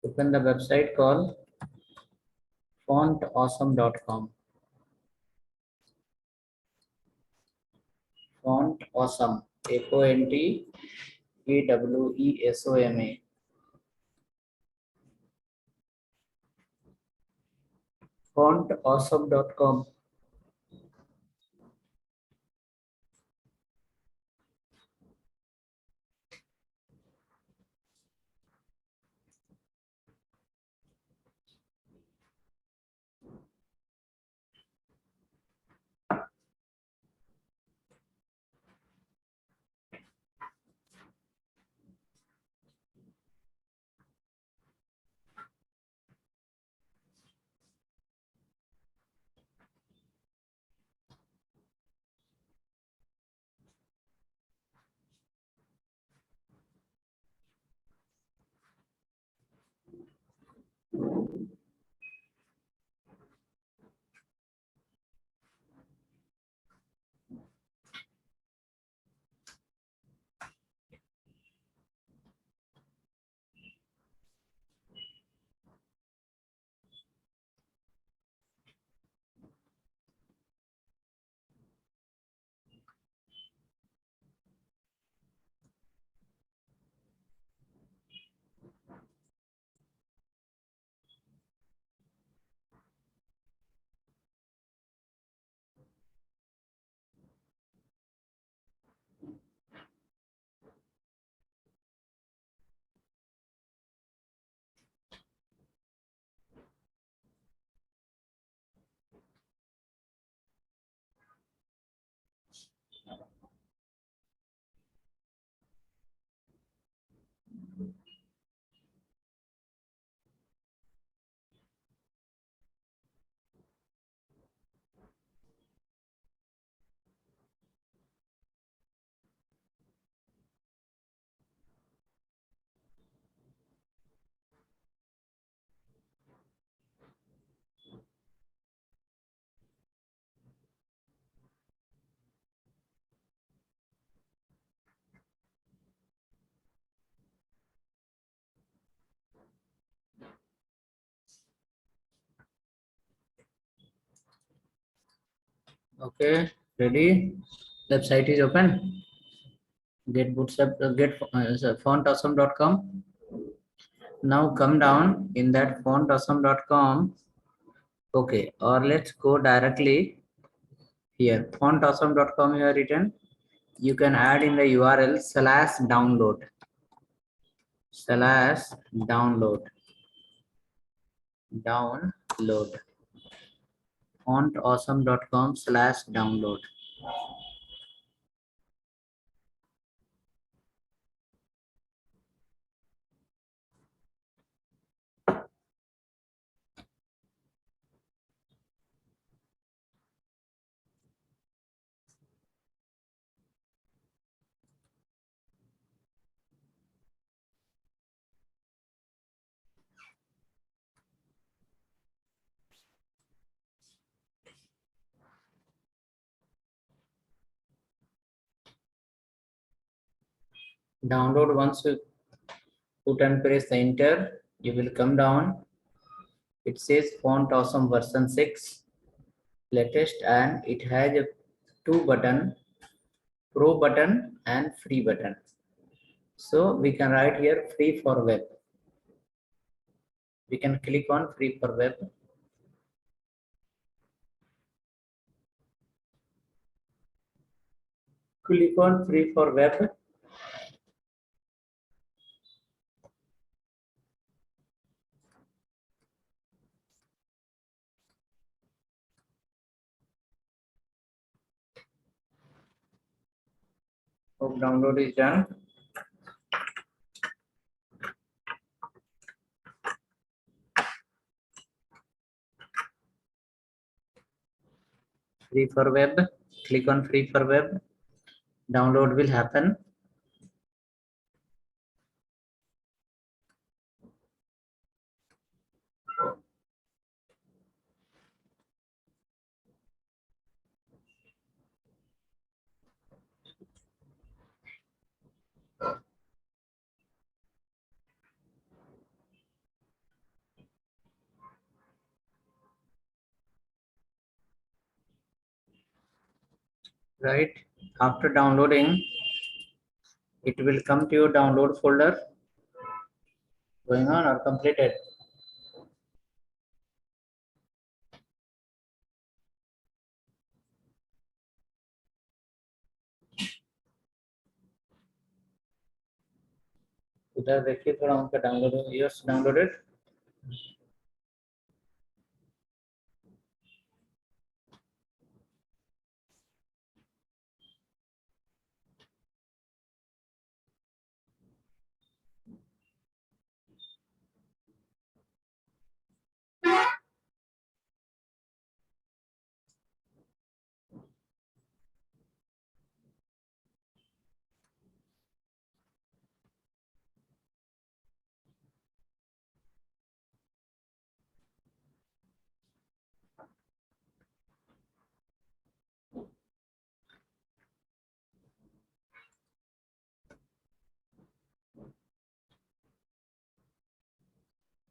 Open the website called fontawesome.com. Font Awesome. FONTAWESOME. Fontawesome.com. Okay, ready? Website is open. Get bootstrap, fontawesome.com. Now come down in that fontawesome.com. Okay, or let's go directly here. Fontawesome.com here written. You can add in the URL /download. /download. Download. Fontawesome.com/download. Download once you put and press enter, you will come down. It says Font Awesome version 6 latest, and it has a two button, pro button and free button. So we can write here free for web. We can click on free for web. Click on free for web. Hope download is done. Free for web. Click on free for web. Download will happen. right? After downloading, it will come to your download folder. Going on or completed? उधर देखिए थोड़ा उनका download yes downloaded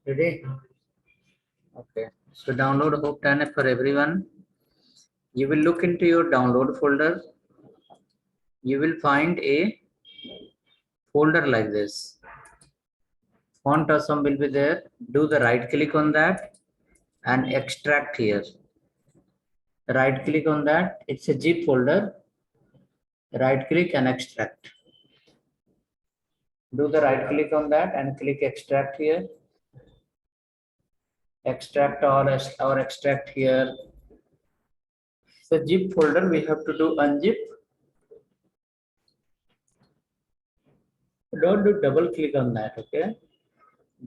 ready okay so download hope 10 for everyone you will look into your download folder you will find a folder like this font awesome will be there do the right click on that and extract here right click on that it's a zip folder right click and extract do the right click on that and click extract here extract or extract here the zip folder we have to do unzip don't do double click on that okay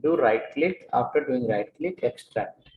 do right click after doing right click extract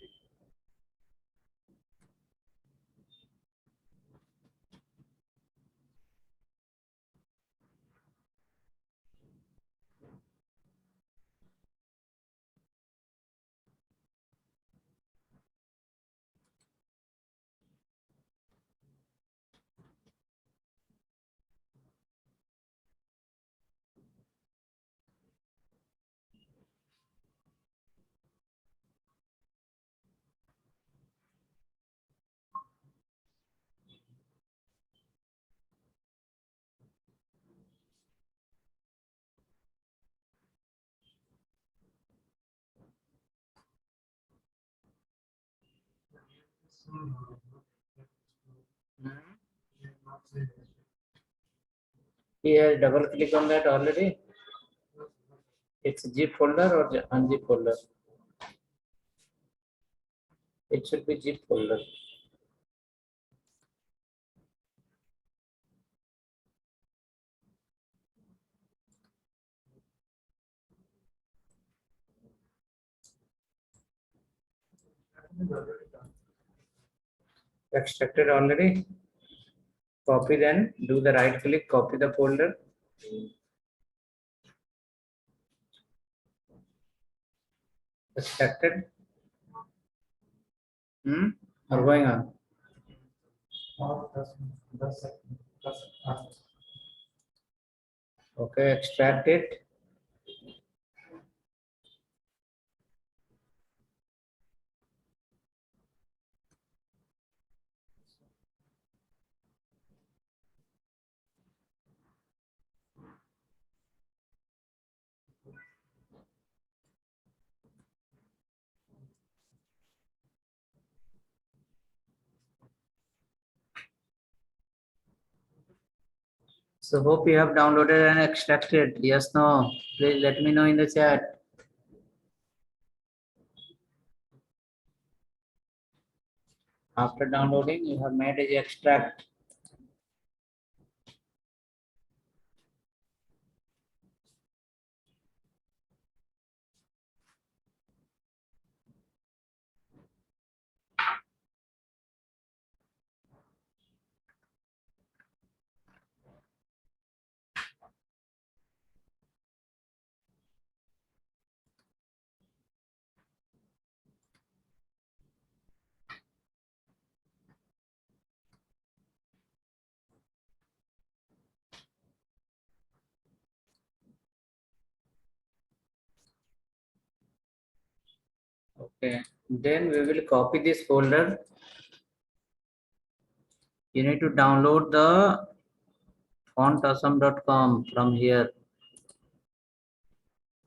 he has double click on that already it's zip folder or unzip folder it should be zip folder extracted already copy then do the right click copy the folder extracted or going on okay extract it so hope you have downloaded and extracted yes no please let me know in the chat after downloading you have made a extract okay then we will copy this folder You need to download the fontawesome.com from here.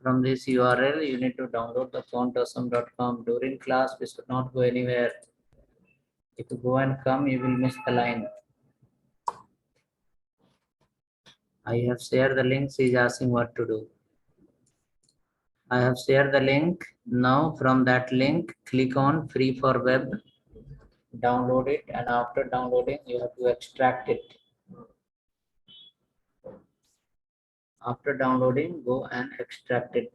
From this URL, you need to download the fontawesome.com. During class, we should not go anywhere. If you go and come, you will miss the line. I have shared the link. She is asking what to do. I have shared the link. Now from that link, click on free for web, download it, and after downloading, you have to extract it. After downloading, go and extract it.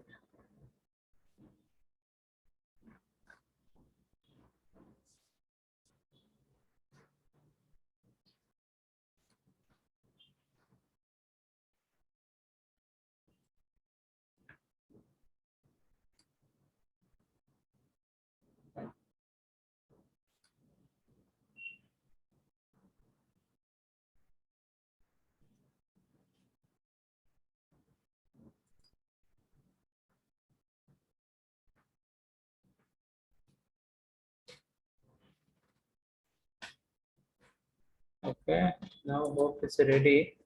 Okay, now hope it's ready.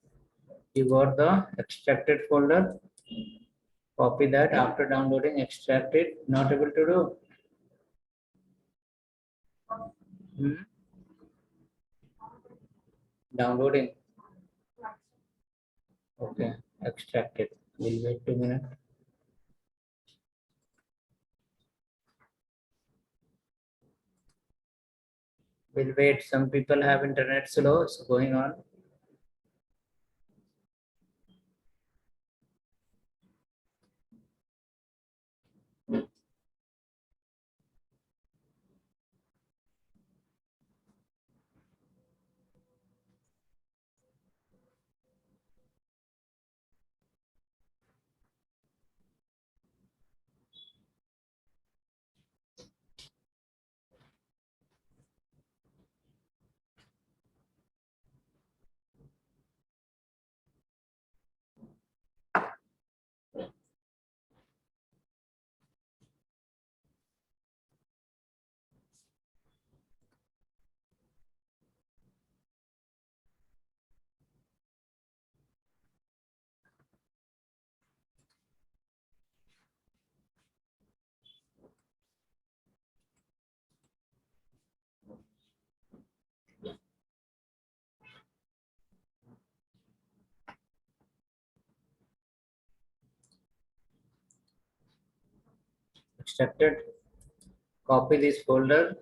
You got the extracted folder. Copy that. After downloading, extract it. Not able to do. Downloading. Okay, extract it. We'll wait 2 minutes. We'll wait. Some people have internet slow. It's going on. Extracted. Copy this folder.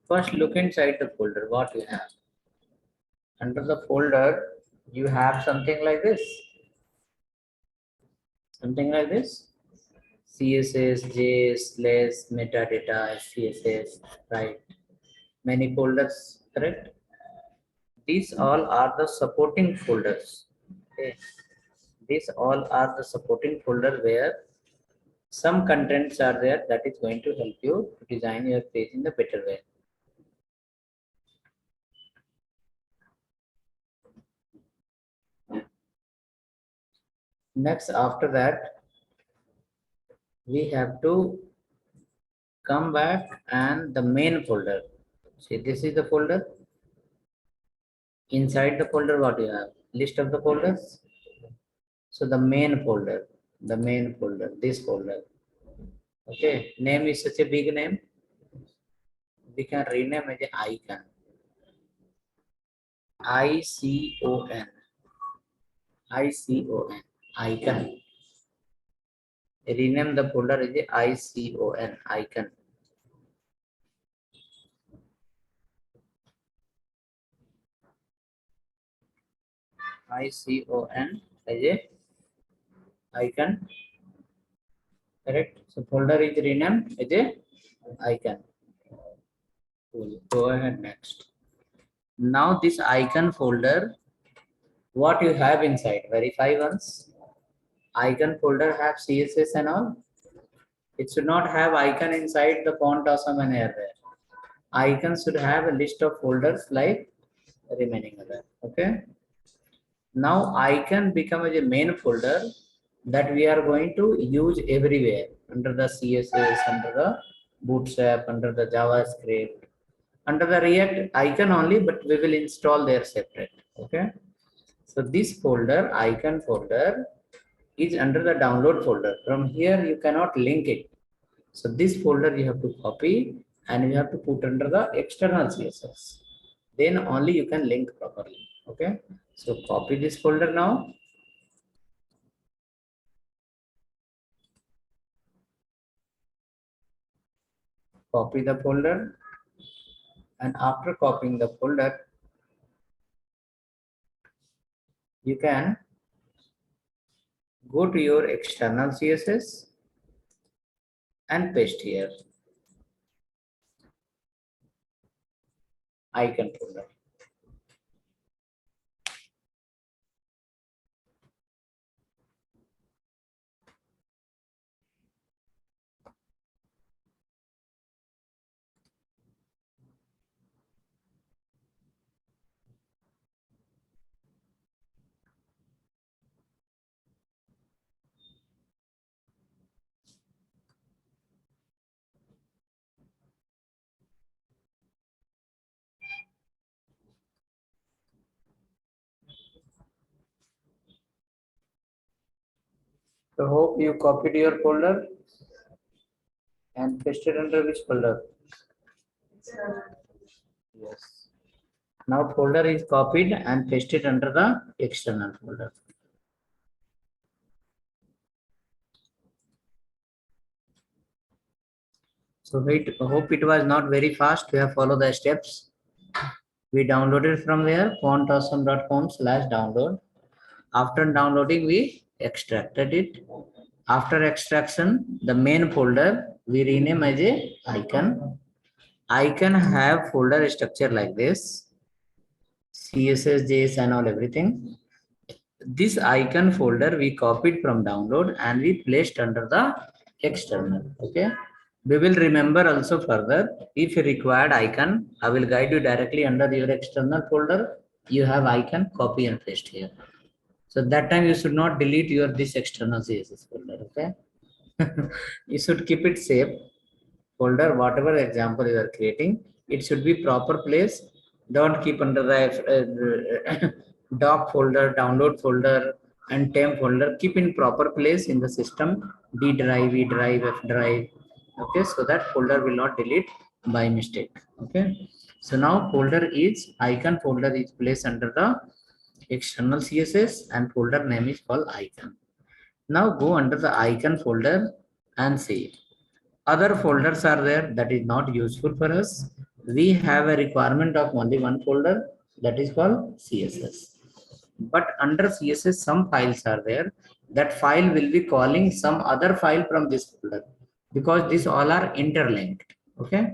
First, look inside the folder. What you have. Under the folder, you have something like this. Something like this. CSS, JS, less, metadata, CSS, right? Many folders, correct? These all are the supporting folders. Okay. These all are the supporting folder where some contents are there that is going to help you to design your page in the better way. Next, after that, we have to come back and the main folder. See, this is the folder. Inside the folder, what you have? List of the folders. So the main folder, this folder. Okay, name is such a big name. We can rename as a icon. ICON. ICON. Icon. Rename the folder as a ICON. Icon. ICON as a icon. Correct. So folder is renamed as a icon. Cool. Go ahead next. Now this icon folder, what you have inside? Verify once. Icon folder have CSS and all. It should not have icon inside the font awesome and array. Icon should have a list of folders like remaining other. Okay. Now icon become as a main folder that we are going to use everywhere under the CSS, under the Bootstrap, under the JavaScript. under the React icon only, but we will install there separate. Okay. So this folder, icon folder, is under the download folder. From here, you cannot link it. So this folder you have to copy and you have to put under the external CSS. Then only you can link properly. Okay. So copy this folder now. Copy the folder. And after copying the folder, you can go to your external CSS and paste here icon folder. So hope you copied your folder and pasted under which folder? Yes. Now folder is copied and pasted under the external folder. So wait, hope it was not very fast. We have followed the steps. We downloaded from there fontawesome.com/download. After downloading, we extracted it. After extraction, the main folder we rename as a icon. Icon have folder structure like this: CSS, JS, and all everything. This icon folder we copied from download and we placed under the external. Okay. We will remember also further. If you required icon, I will guide you directly under your external folder. You have icon, copy and paste here. So that time you should not delete your this external CSS folder. Okay. You should keep it safe. Folder, whatever example you are creating, it should be proper place. Don't keep under the doc folder, download folder, and temp folder. Keep in proper place in the system. D drive, E drive, F drive. Okay, so that folder will not delete by mistake. Okay, so now folder is icon folder is placed under the external CSS and folder name is called icon. Now go under the icon folder and see. Other folders are there that is not useful for us. We have a requirement of only one folder that is called CSS. But under CSS, some files are there. That file will be calling some other file from this folder because these all are interlinked. Okay.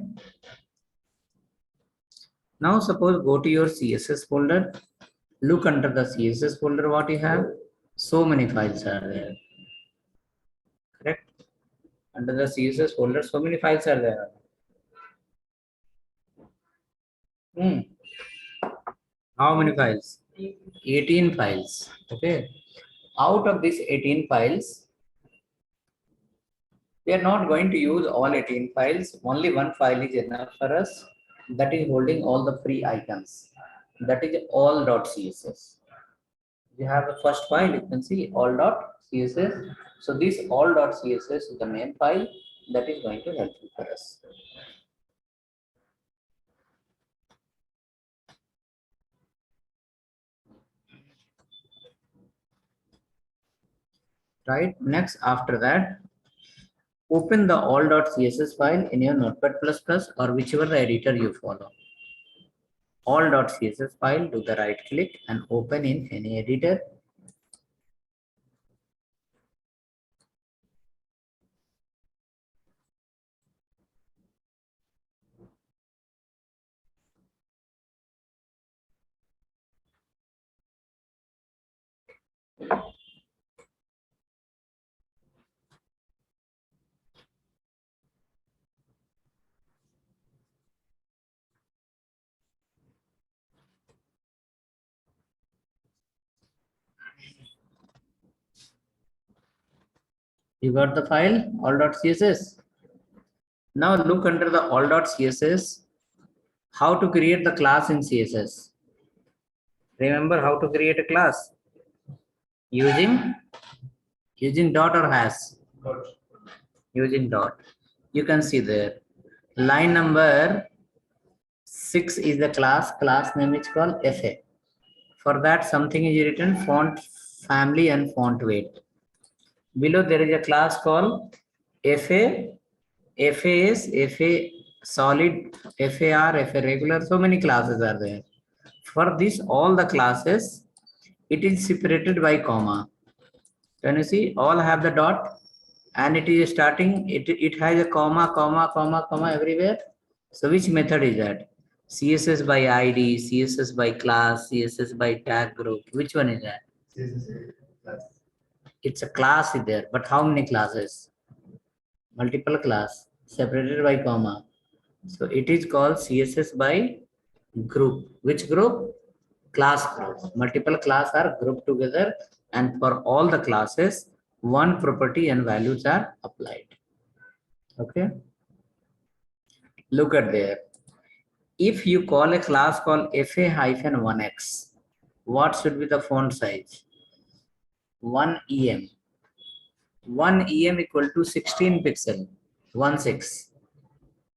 Now suppose go to your CSS folder. Look under the CSS folder what you have. So many files are there. Correct. Under the CSS folder, so many files are there. How many files? 18 files. Okay. Out of these 18 files, we are not going to use all 18 files. Only one file is enough for us. That is holding all the free icons. That is all.css. You have the first file, you can see all.css. So this all.css is the main file that is going to help you for us. Right. Next, after that, open the all.css file in your Notepad++ or whichever the editor you follow. All.css file, do the right click and open in any editor. You got the file all.css. Now look under the all.css. How to create the class in CSS? Remember how to create a class? Using dot or hash? Using dot. You can see there. Line number 6 is the class name is called FA. For that, something is written font family and font weight. Below there is a class called FA. FA is FA solid, FAR, FA regular. So many classes are there. For this, all the classes, it is separated by comma. Can you see? All have the dot, and it is starting. It has a comma, comma, comma, comma everywhere. So which method is that? CSS by ID, CSS by class, CSS by tag group. Which one is that? It's a class is there, but how many classes? Multiple class separated by comma. So it is called CSS by group. Which group? Class group. Multiple class are grouped together, and for all the classes, one property and values are applied. Okay. Look at there. If you call a class called FA-1x, what should be the font size? 1 EM. 1 EM equal to 16 pixel. 16.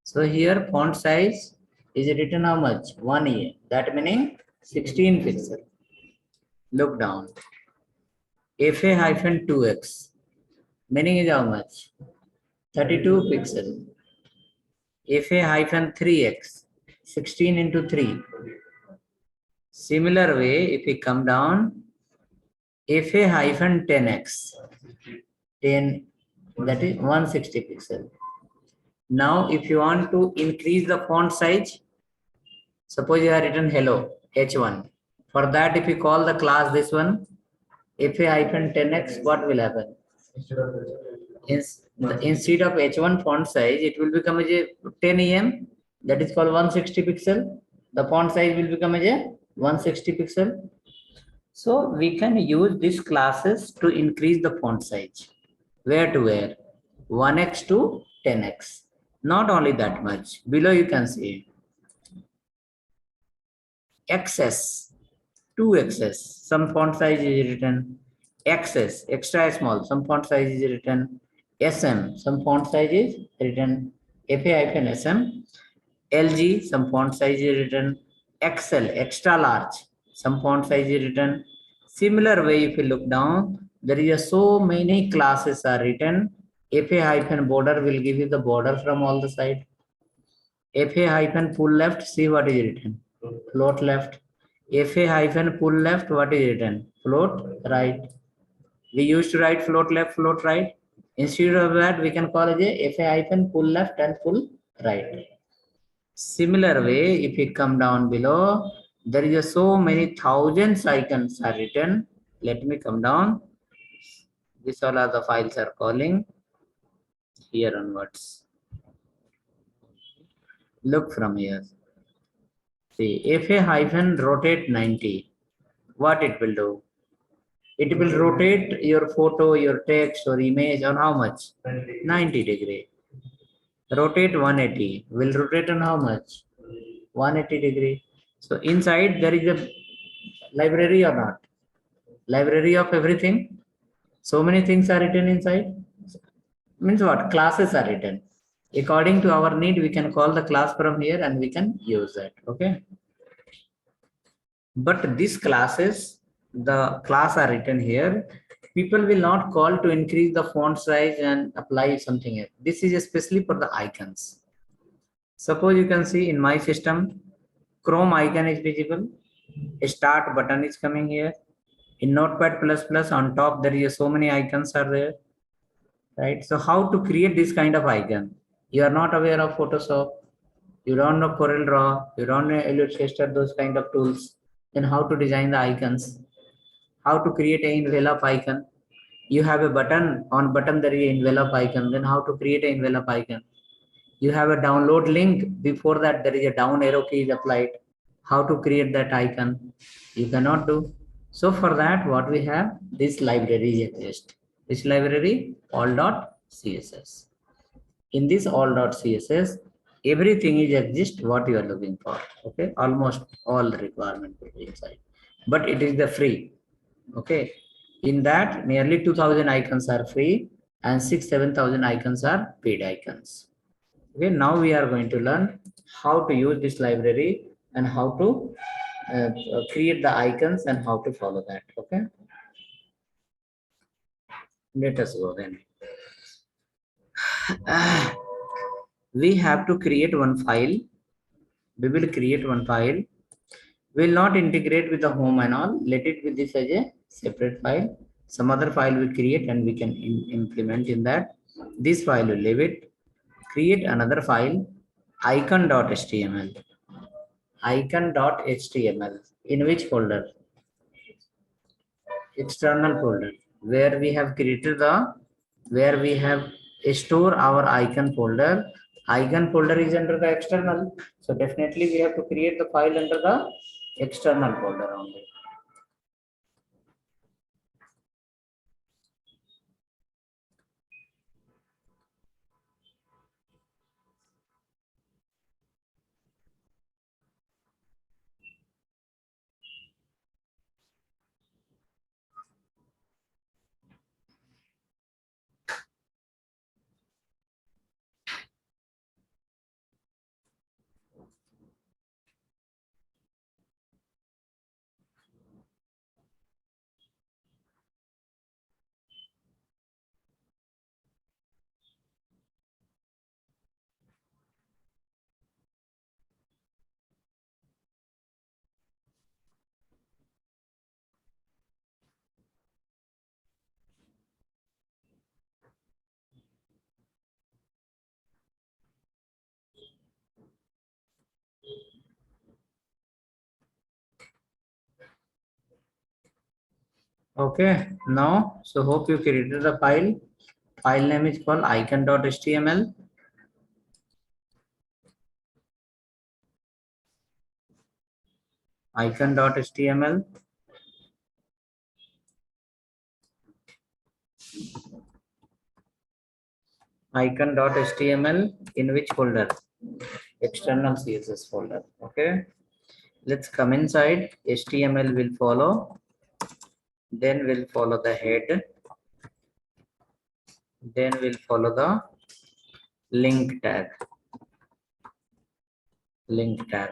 So here font size is written how much? 1 EM. That meaning 16 pixel. Look down. FA-2x. Meaning is how much? 32 pixel. FA-3x. 16 into 3. Similar way, if we come down, FA-10x. 10, that is 160 pixel. Now, if you want to increase the font size, suppose you have written hello, H1. For that, if you call the class this one, FA-10x, what will happen? Instead of H1 font size, it will become a 10 EM, that is called 160 pixel. The font size will become a 160 pixel. So we can use these classes to increase the font size. Where to where? 1x to 10x. Not only that much. Below you can see XS, 2XS, some font size is written. XS, extra small, some font size is written. SM, some font size is written. FA-SM. LG, some font size is written. XL, extra large, some font size is written. Similar way, if you look down, there is so many classes are written. FA-border will give you the border from all the side. FA-full left, see what is written. Float left. FA-full left, what is written? Float right. We used to write float left, float right. Instead of that, we can call it a FA-full left and full right. Similar way, if you come down below, there is so many thousands icons are written. Let me come down. These all are the files are calling here onwards. Look from here. See, FA-rotate 90. What it will do? It will rotate your photo, your text or image on how much? 90 degree. Rotate 180. Will rotate on how much? 180 degree. So inside there is a library or not? Library of everything. So many things are written inside. Means what? Classes are written. According to our need, we can call the class from here and we can use it. Okay. But these classes, the class are written here. People will not call to increase the font size and apply something else. This is especially for the icons. Suppose you can see in my system, Chrome icon is visible. A start button is coming here. In Notepad++ on top, there is so many icons are there. Right? So how to create this kind of icon? You are not aware of Photoshop. You don't know Corel Draw. You don't know Illustrator, those kind of tools. Then how to design the icons? How to create an envelope icon? You have a button, on button there is an envelope icon. Then how to create an envelope icon? You have a download link. Before that, there is a down arrow key is applied. How to create that icon? You cannot do. So for that, what we have, this library exist. Which library? All.css. In this all.css, everything is exist what you are looking for. Okay, almost all the requirement will be inside, but it is the free. Okay, in that nearly 2000 icons are free and 6 7,000 icons are paid icons. Okay, now we are going to learn how to use this library and how to create the icons and how to follow that. Okay, let us go then. We have to create one file. We will create one file. We will not integrate with the home and all. Let it be this as a separate file. Some other file we create and we can implement in that. This file will leave it. Create another file, icon.html. Icon.html. In which folder? External folder, where we have created the, where we have store our icon folder. Icon folder is under the external, so definitely we have to create the file under the external folder only. Okay, now so hope you created the file. File name is called icon.html. Icon.html. Icon.html. In which folder? External css folder. Okay, let's come inside. HTML will follow, then we'll follow the head, then we'll follow the link tag. Link tag.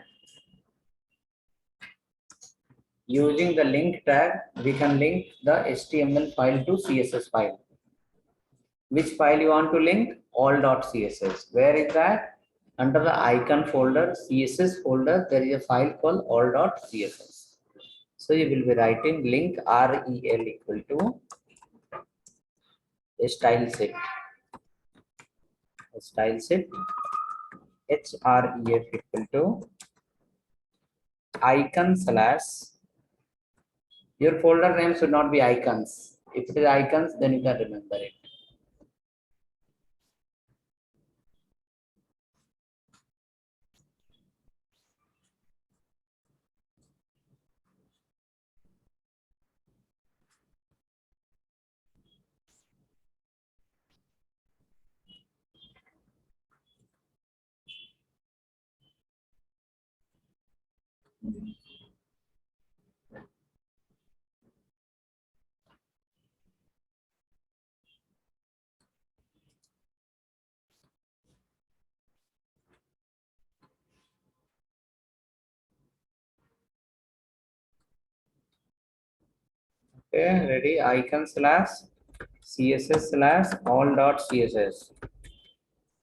Using the link tag, we can link the HTML file to CSS file. Which file you want to link? All.css. Where is that? Under the icon folder, CSS folder, there is a file called all.css. So you will be writing link rel equal to a style set. A style set href equal to icon slash. Your folder name should not be icons. If it is icons, then you can remember it. Okay, ready? Icon slash css slash all dot css.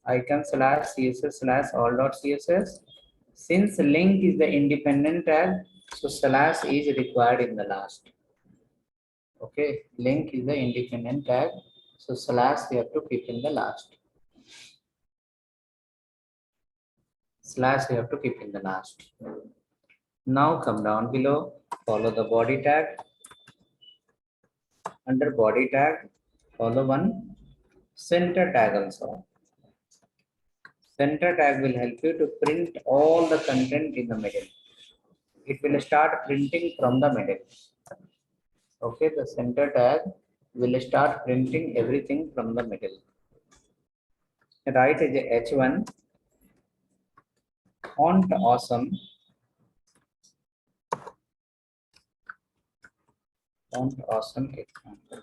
Icon slash css slash all dot css. Since link is the independent tag, so slash is required in the last. Okay, link is the independent tag, so slash we have to keep in the last. Slash we have to keep in the last. Now come down below, follow the body tag. Under body tag, follow one center tag also. Center tag will help you to print all the content in the middle. It will start printing from the middle. Okay, the center tag will start printing everything from the middle. Write as H1. font awesome. Font awesome example.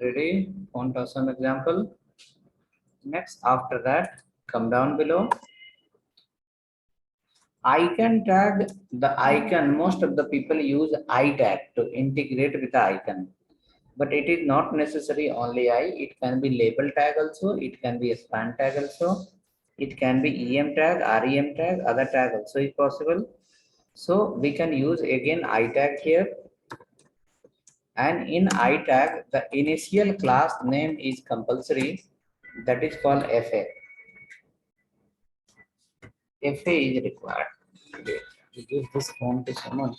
Ready? Font awesome example. Next, after that, come down below. Icon tag, the icon, most of the people use I tag to integrate with the icon. But it is not necessary only I. It can be label tag also. It can be a span tag also. It can be EM tag, REM tag, other tag also is possible. So we can use again I tag here. And in I tag, the initial class name is compulsory. That is called FA. FA is required. We give this form to someone.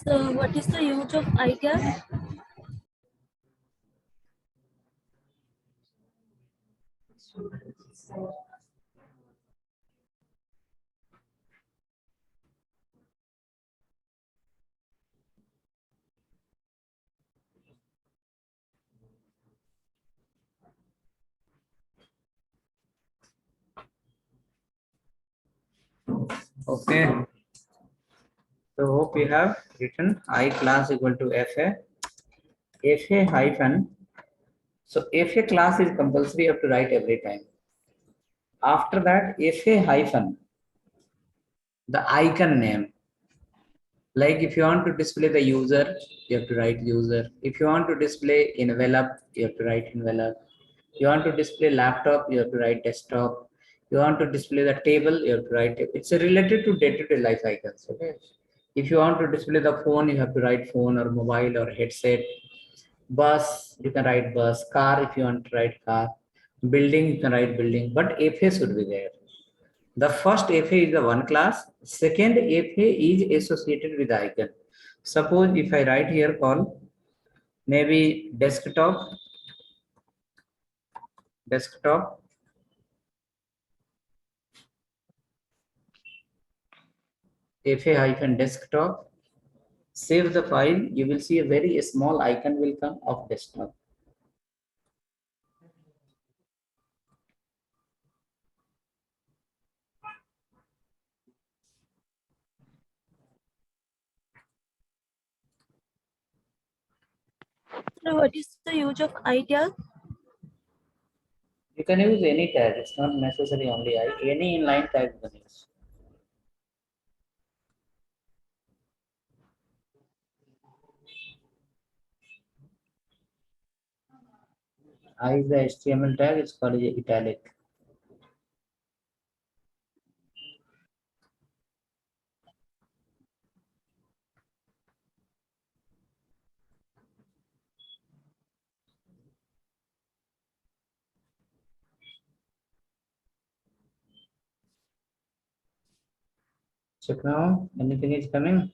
So what is the use of idea? Okay. So hope you have written I class equal to FA. FA hyphen. So FA class is compulsory, you have to write every time. After that, FA hyphen, the icon name. Like if you want to display the user, you have to write user. If you want to display envelope, you have to write envelope. You want to display laptop, you have to write desktop. You want to display the table, you have to write it. It's related to day-to-day life icons. Okay. If you want to display the phone, you have to write phone or mobile or headset. Bus, you can write bus. Car, if you want to write car. Building, you can write building. But FA should be there. The first FA is the one class. Second FA is associated with the icon. Suppose if I write here call maybe desktop, FA hyphen desktop, save the file, you will see a very small icon will come of desktop. So what is the use of idea? You can use any tag, it's not necessary only I, any inline tag you can use. I is the HTML tag, it's called italic. Check now. Anything is coming?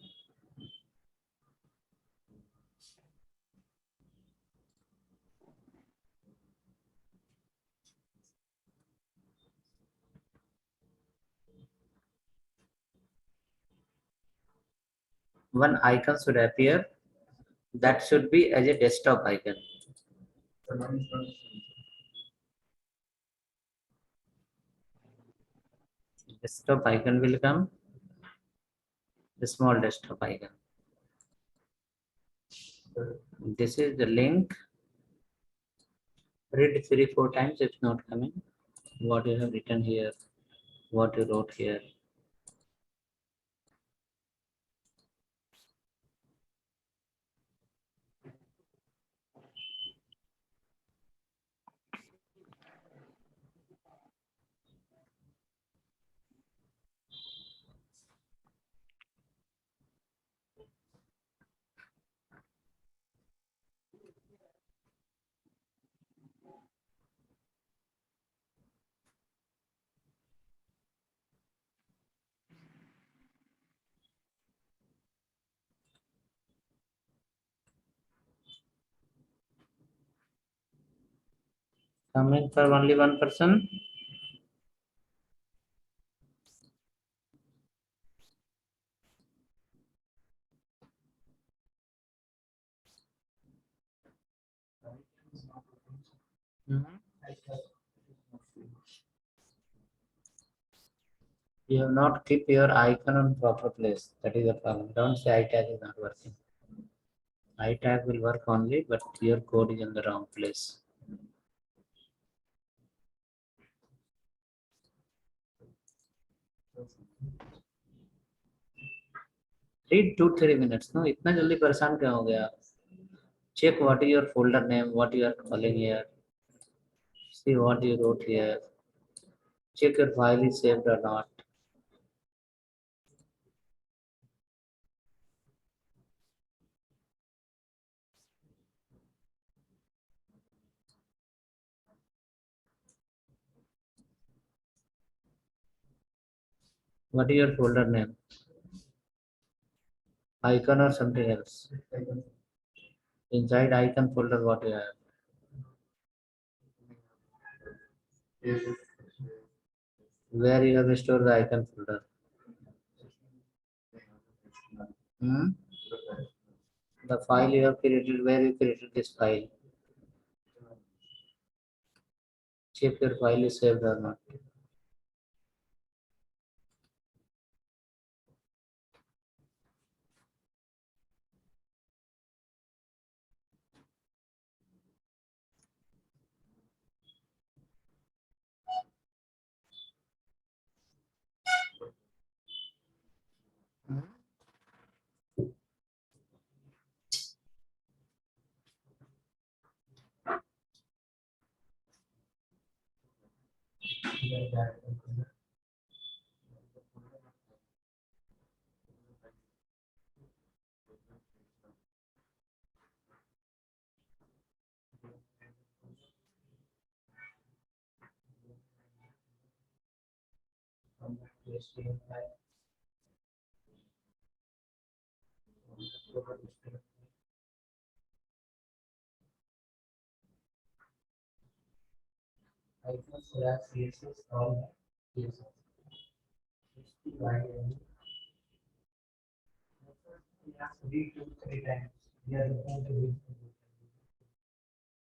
One icon should appear. That should be as a desktop icon. Desktop icon will come. The small desktop icon. This is the link. Read 3-4 times. It's not coming. What you have written here, what you wrote here. Coming for only one person. Mhm. You have not keep your icon on proper place. That is the problem. Don't say iTag is not working. iTag will work only, but your code is in the wrong place. Read 2-3 minutes. No, इतना जल्दी परेशान क्यों हो गया? Check what is your folder name, what you are calling here. See what you wrote here. Check your file is saved or not. What is your folder name? Icon or something else? Inside icon folder, what you have? Where you have stored the icon folder? Hmm? The file you have created, where you created this file? Check your file is saved or not. Hmm? Icon slash CSS all CSS. Read 2-3 times. We are looking to read.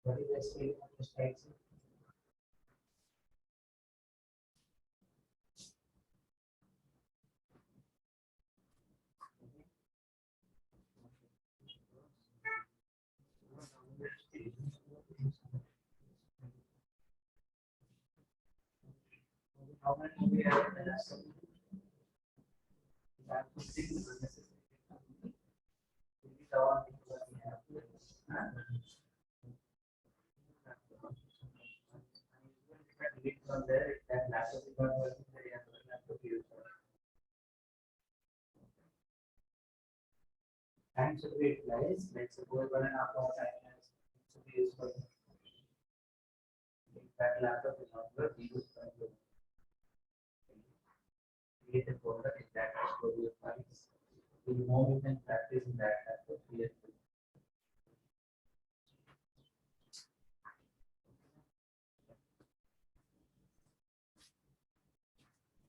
What is the state of the site? How many we have? From there, that laptop is not working. Laptop use. Time should be utilized. Like suppose 1.5 hour time should be used for if that laptop is not working. Use for create a folder in that store. more you can practice in that type of PHP.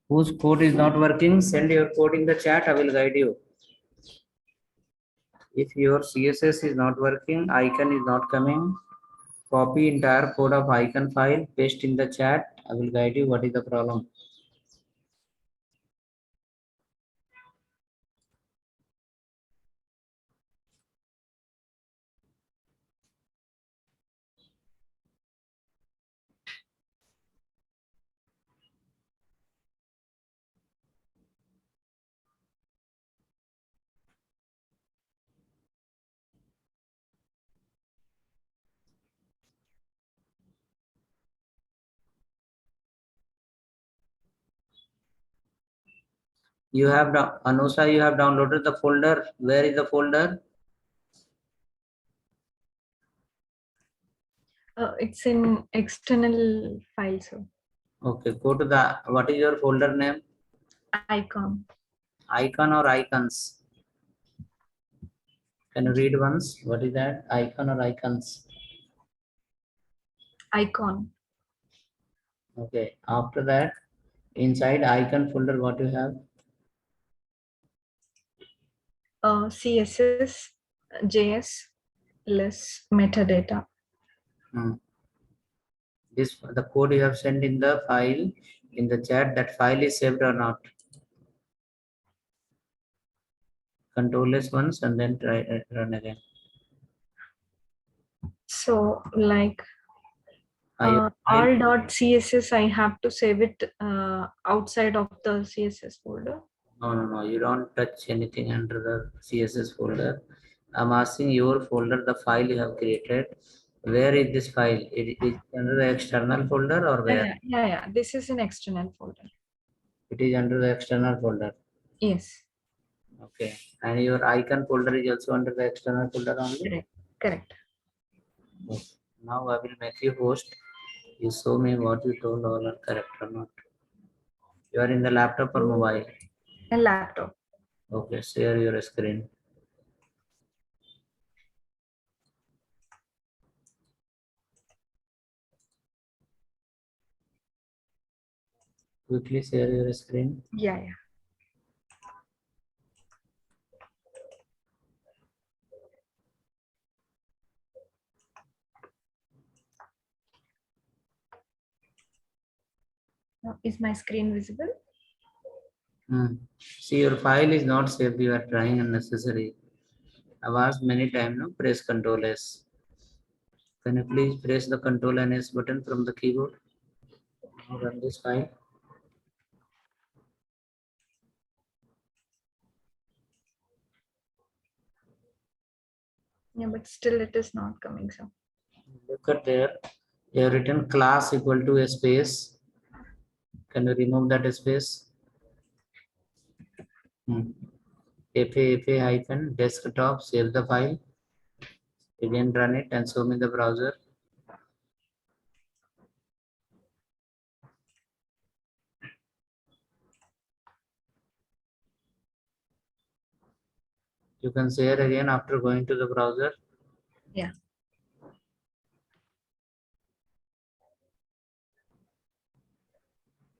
Whose code is not working, send your code in the chat, I will guide you. If your CSS is not working, icon is not coming, copy entire code of icon file, paste in the chat, I will guide you what is the problem. You have Anusa, you have downloaded the folder. Where is the folder? It's in external file, sir. Okay, go to the, what is your folder name? Icon. Icon or icons? Can you read once? What is that? Icon or icons? Icon. Okay, after that, inside icon folder, what you have? CSS, JS, less metadata. This the code you have sent in the file in the chat. That file is saved or not? Control S once and then try run again. So like File. all.css, I have to save it outside of the CSS folder. No. You don't touch anything under the CSS folder. I'm asking your folder, the file you have created. Where is this file? It is under the external folder or where? Yeah. This is an external folder. It is under the external folder. Yes. Okay. And your icon folder is also under the external folder only? Correct. Okay. Now I will make you host. You show me what you told all are correct or not. You are in the laptop or mobile? A laptop. Okay, share your screen. Quickly share your screen. Yeah. Now, is my screen visible? See, your file is not saved. You are trying unnecessary. I've asked many times, no? Press Ctrl S. Can you please press the Ctrl and S button from the keyboard? Now run this file. Yeah, but still it is not coming. So Look at there. You have written class equal to a space. Can you remove that space? fa hyphen desktop, save the file. Again run it and show me the browser. You can share again after going to the browser. yeah.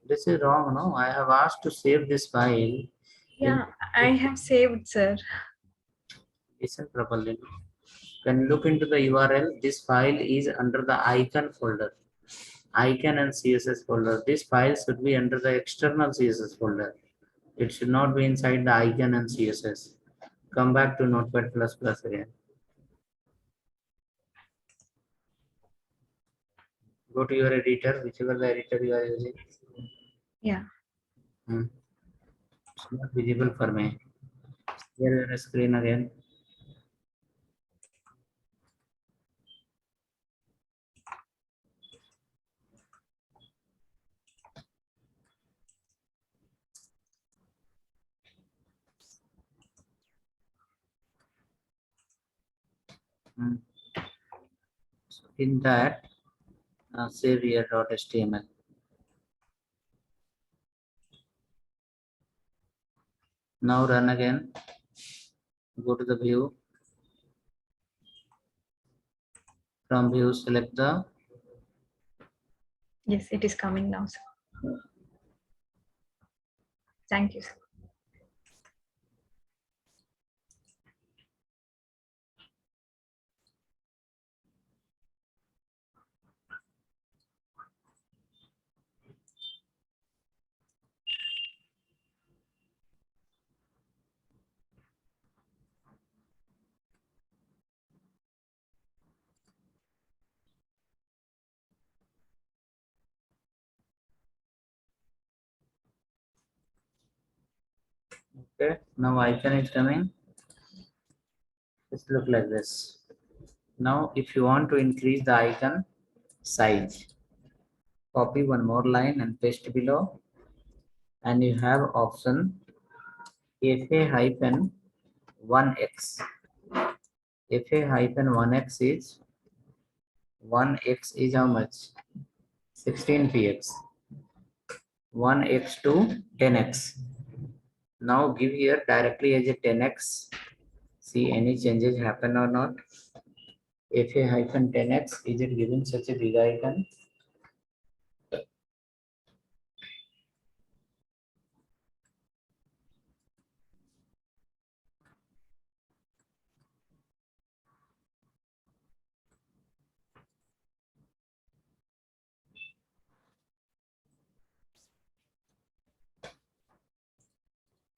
This is wrong, no? I have asked to save this file. Yeah, I have saved, sir. Listen properly. When you look into the URL, this file is under the icon folder. Icon and CSS folder. This file should be under the external CSS folder. It should not be inside the icon and CSS. Come back to Notepad++ again. Go to your editor, whichever the editor you are using. Yeah. It's not visible for me. Share your screen again. So in that, save your .html. Now run again. Go to the view. From view, select the. Yes, it is coming now, sir. Thank you, sir. Okay. Now icon is coming. It look like this. Now, if you want to increase the icon size, copy one more line and paste below, and you have option fa-1x. fa-1x is 1x is how much? 16px. 1x to 10x. Now give here directly as a 10x. See any changes happen or not. fa-10x, is it giving such a big icon?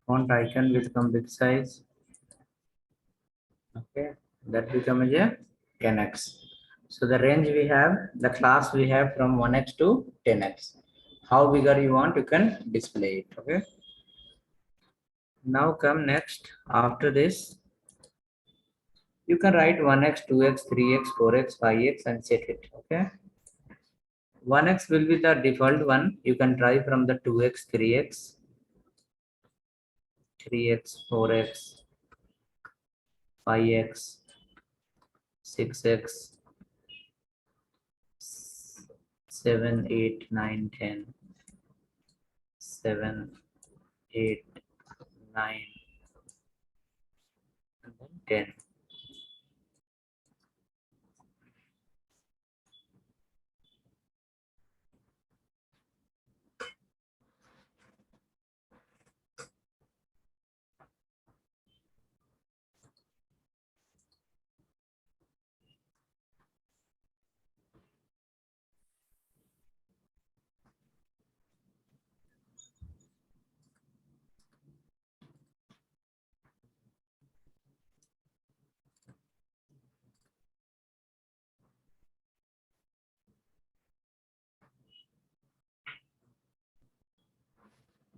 Font icon will become big size. Okay, that becomes a 10x. So the range we have, the class we have from 1x to 10x. How bigger you want, you can display it. Okay. Now come next. After this, you can write 1x, 2x, 3x, 4x, 5x and set it. Okay. 1x will be the default one. You can try from the 2x, 3x, 4x, 5x, 6x, 7, 8, 9, 10, 7, 8, 9, and then 10.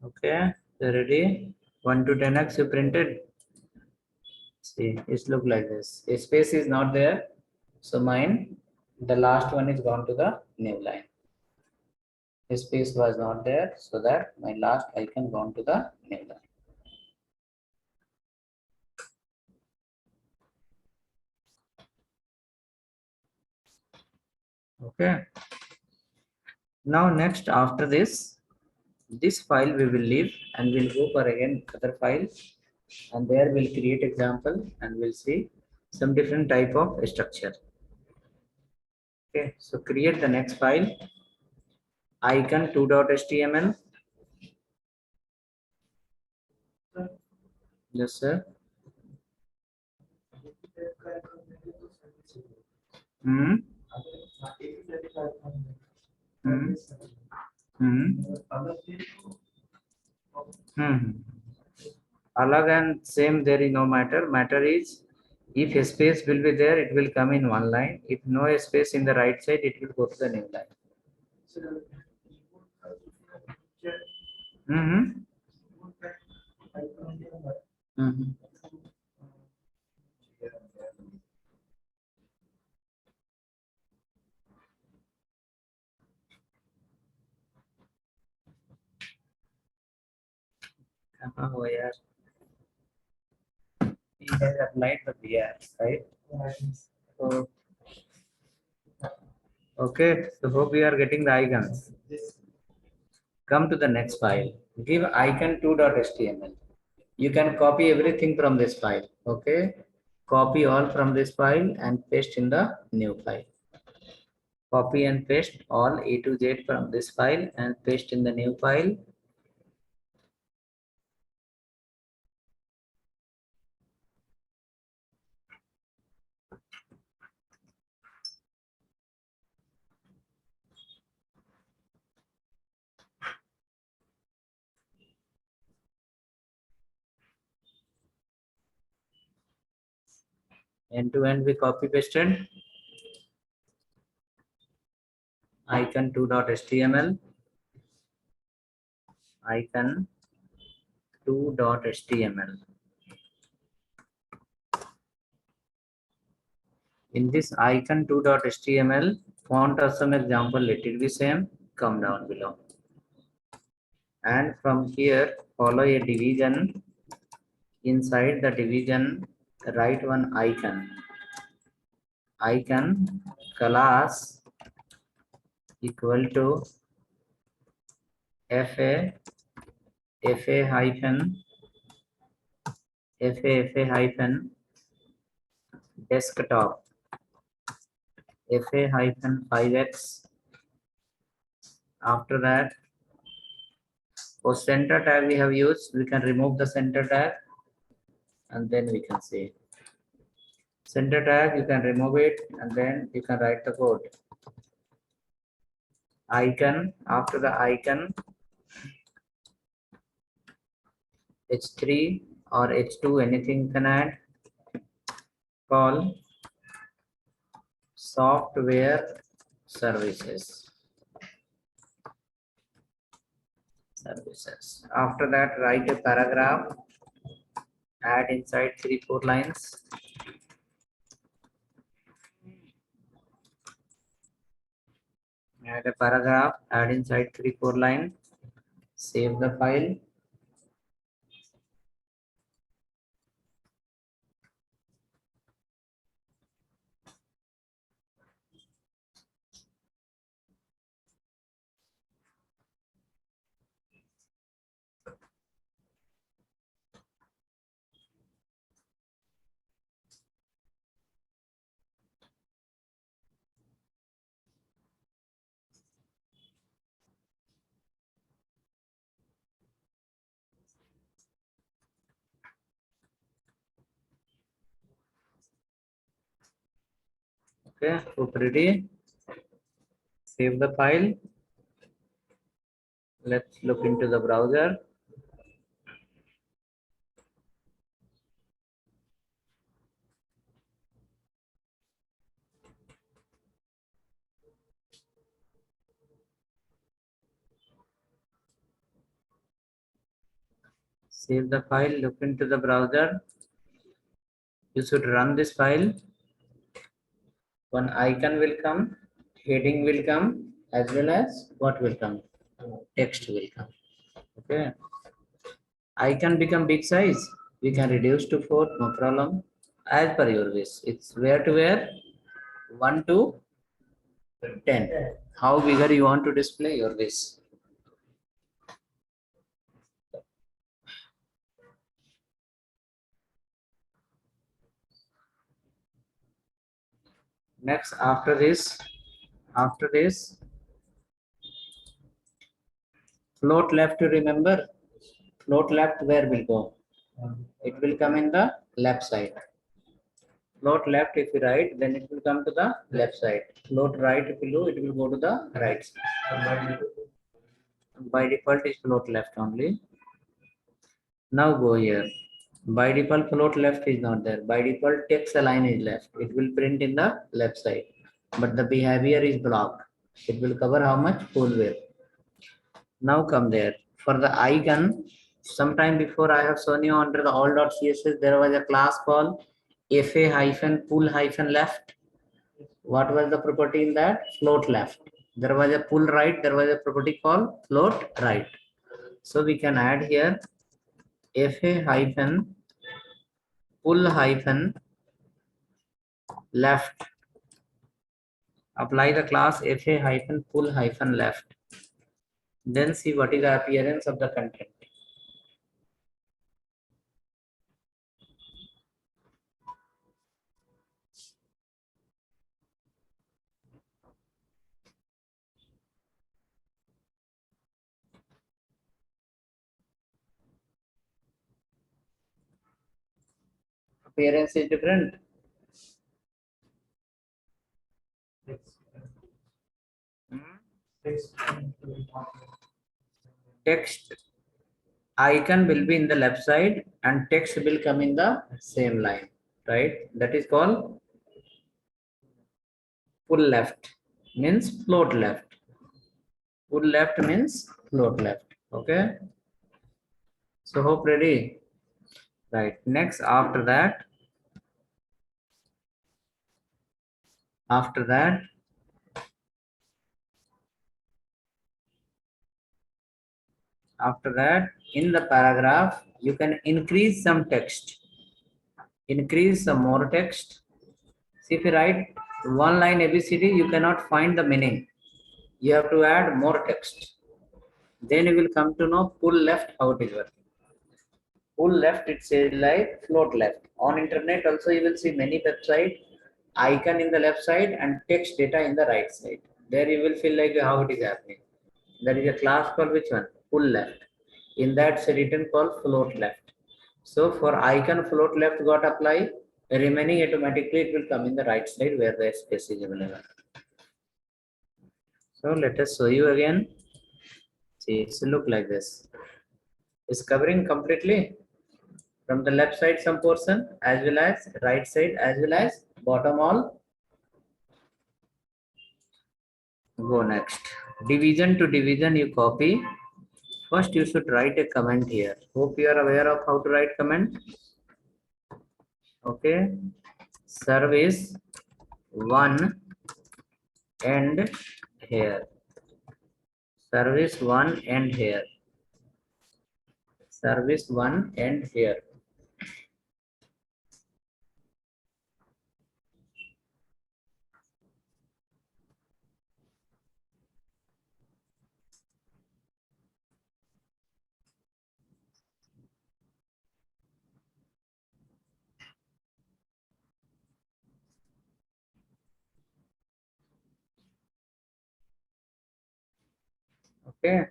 Okay, you ready? 1 to 10x you printed. See, it look like this. A space is not there. So mine, the last one is gone to the new line. A space was not there, so that my last icon gone to the new line. Okay. Now next after this file we will leave and we'll go for again other file, and there we'll create example and we'll see some different type of structure. Okay, so create the next file, icon2.html. Yes, sir. Hmm. Hmm. Hmm. Hmm. Alag and same, there is no matter. Matter is if a space will be there, it will come in one line. If no space in the right side, it will go to the new line. Mm-hmm. Mm-hmm. कहाँ हो यार? He has applied the BR, right? So, okay, so hope you are getting the icons. Come to the next file. Give icon2.html. You can copy everything from this file. Okay. Copy all from this file and paste in the new file. Copy and paste all A to Z from this file and paste in the new file. End to end we copy pasted. Icon 2.html. Icon 2.html. In this icon 2.html, font of some example, let it be same, come down below. And from here, follow a division. Inside the division, write one icon. Icon class equal to fa hyphen hyphen desktop fa hyphen 5x. After that, for center tag we have used, we can remove the center tag and then we can see center tag, you can remove it and then you can write the code. Icon, after the icon, h3 or h2, anything you can add. Call software services. After that, write a paragraph, add inside 3-4 lines. Add a paragraph, add inside 3-4 lines. Save the file. Okay, so pretty. Save the file. Let's look into the browser. Save the file, look into the browser. You should run this file. One icon will come, heading will come, as well as what will come? Text will come. Okay. Icon become big size. We can reduce to 4, no problem. As per your wish. It's where to where? 1 to 10. How bigger you want to display your wish. Next, after this, float left, to remember, float left where will go? It will come in the left side. Float left if you write, then it will come to the left side. Float right if you do, it will go to the right side. By default is float left only. Now go here. By default float left is not there. By default text align is left. It will print in the left side. But the behavior is blocked. It will cover how much? Full width. Now come there. For the icon, sometime before I have shown you under the all.css, there was a class called fa-pull-left. What was the property in that? Float left. There was a pull right, there was a property called float right. So we can add here fa-pull-left. Apply the class fa-pull-left. Then see what is the appearance of the content. Appearance is different. Text icon will be in the left side and text will come in the same line, right? That is called full left, means float left. Full left means float left. Okay. So hope ready. Right. Next, after that, in the paragraph, you can increase some text, increase some more text. See, if you write one line ABCD, you cannot find the meaning. You have to add more text. Then you will come to know pull left, how it is working. Pull left, it says like float left. On internet also you will see many websites, icon in the left side and text data in the right side. There you will feel like how it is happening. There is a class called which one? Pull left. In that it's written called float left. So for icon float left got apply, remaining automatically it will come in the right side where the space is available. So let us show you again. See, it's look like this. It's covering completely from the left side some portion as well as right side as well as bottom all. Go next. Division to division you copy. First you should write a comment here. Hope you are aware of how to write comment. Okay. Service 1 and here. Service 1 and here. Service 1 and here. Okay.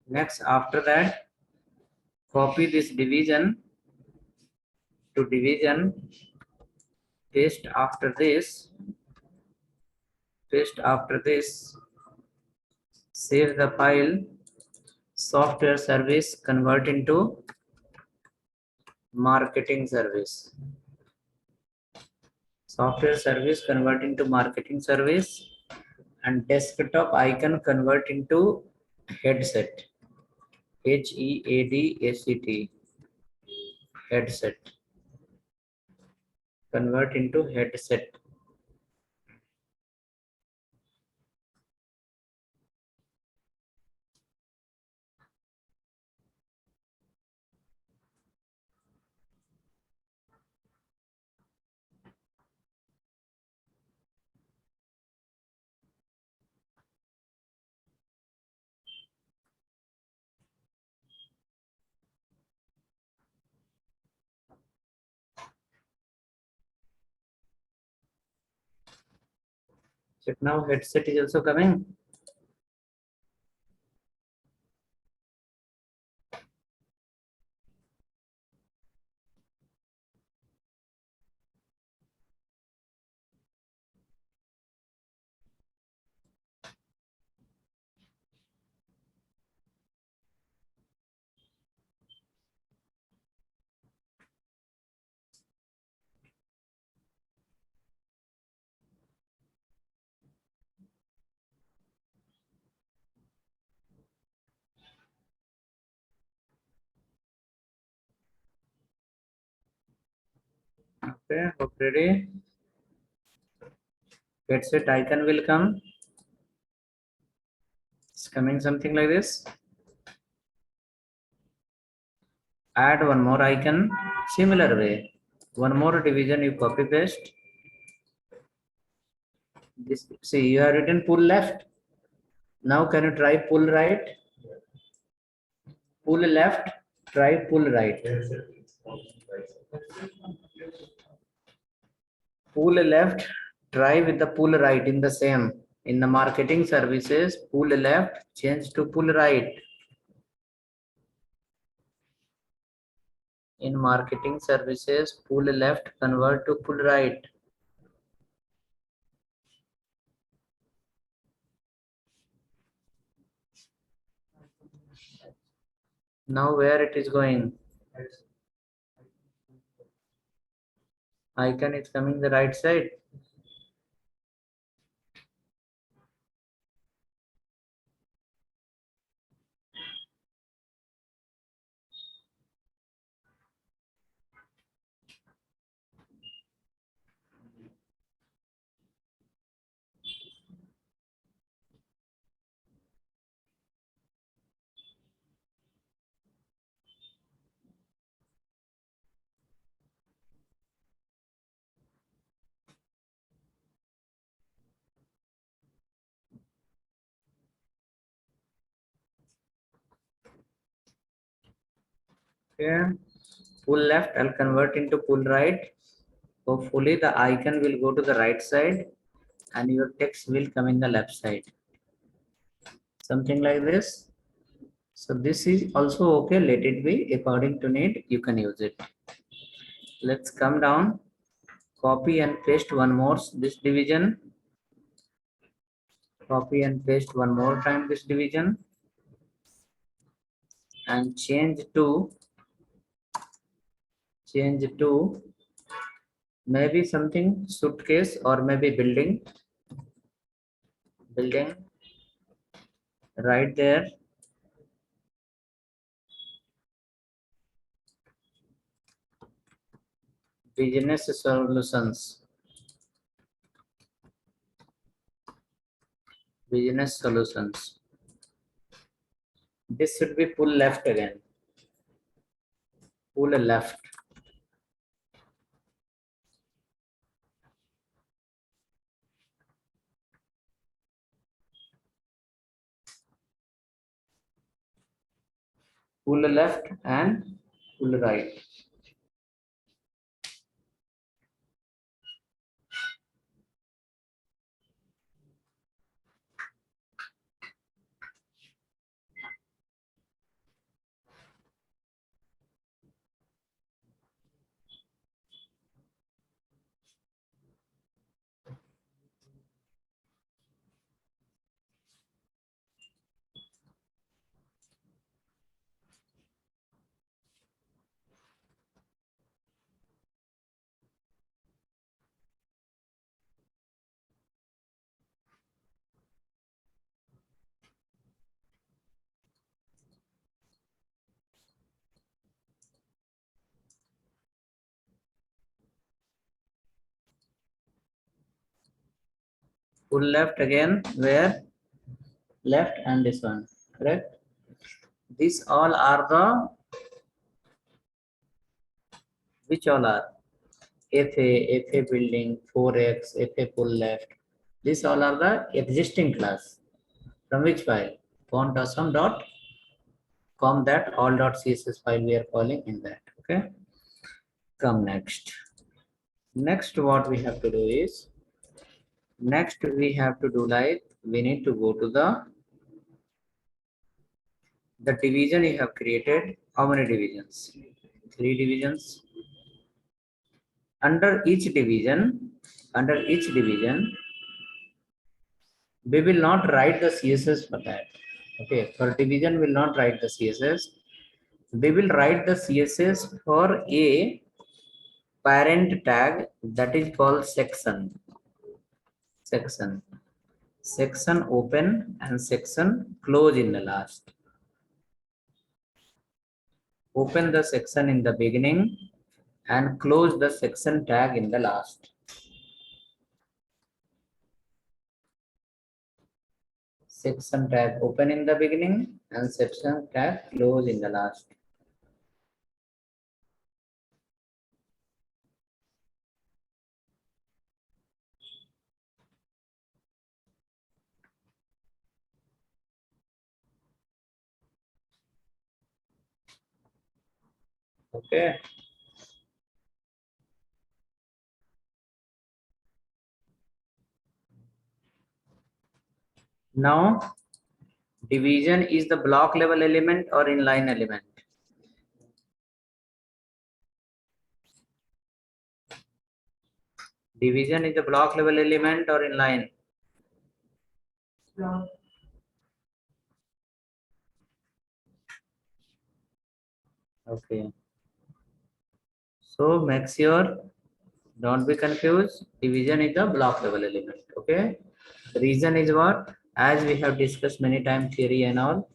Next, after that, copy this division to division, paste after this, save the file, software service, convert into marketing service. Software service convert into marketing service, and desktop icon convert into headset. HEADSET. Headset. Convert into headset. So now headset is also coming. Okay, hope ready. Headset icon will come. It's coming something like this. Add one more icon, similar way. One more division you copy paste. This, see, you have written pull left. Now can you try pull right? Pull left, try pull right. Pull left, try with the pull right in the same. In the marketing services, pull left, change to pull right. In marketing services, pull left convert to pull right. Now where it is going? Icon is coming the right side. Okay. Pull left, I'll convert into pull right. Hopefully the icon will go to the right side and your text will come in the left side. Something like this. So this is also okay. Let it be according to need. You can use it. Let's come down. Copy and paste one more this division. Copy and paste one more time this division. And change to maybe something suitcase or maybe building right there. Business solutions. This should be pull left again. Pull left. Pull left and pull right. Pull left again, where? Left and this one, correct? These all are the, which all are? FA building, 4X, FA pull left. These all are the existing class. From which file? Fontawesome.com, that all.css file we are calling in that, okay? Come next. Next what we have to do is, we need to go to the division you have created. How many divisions? 3 divisions. Under each division, we will not write the CSS for that. Okay, for division will not write the CSS. We will write the CSS for a parent tag that is called section. Section open and section close in the last. Open the section in the beginning and close the section tag in the last. Section tag open in the beginning and section tag close in the last. Okay. Now, division is the block level element or inline element? Division is a block level element or inline? Okay. So make sure, don't be confused. Division is a block level element. Okay. Reason is what? As we have discussed many times, theory and all.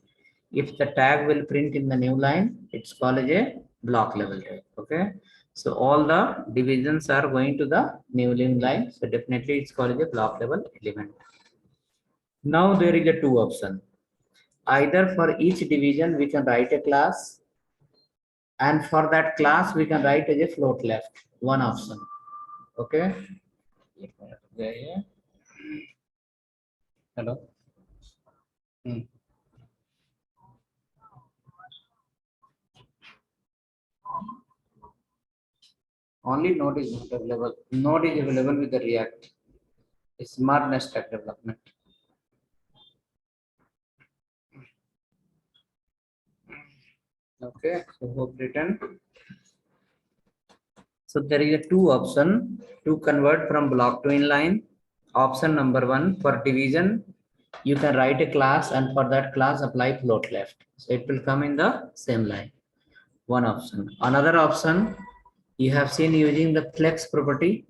If the tag will print in the new line, it's called as a block level tag. Okay. So all the divisions are going to the new line. So definitely it's called as a block level element. Now there is a two option. Either for each division we can write a class, and for that class we can write as a float left. One option. Okay. Hello. Only Node is not available. Node is available with the React. It's smart nest stack development. Okay, so hope written. So there is a two option to convert from block to inline. Option number one, for division, you can write a class and for that class apply float left. So it will come in the same line. One option. Another option, you have seen using the flex property.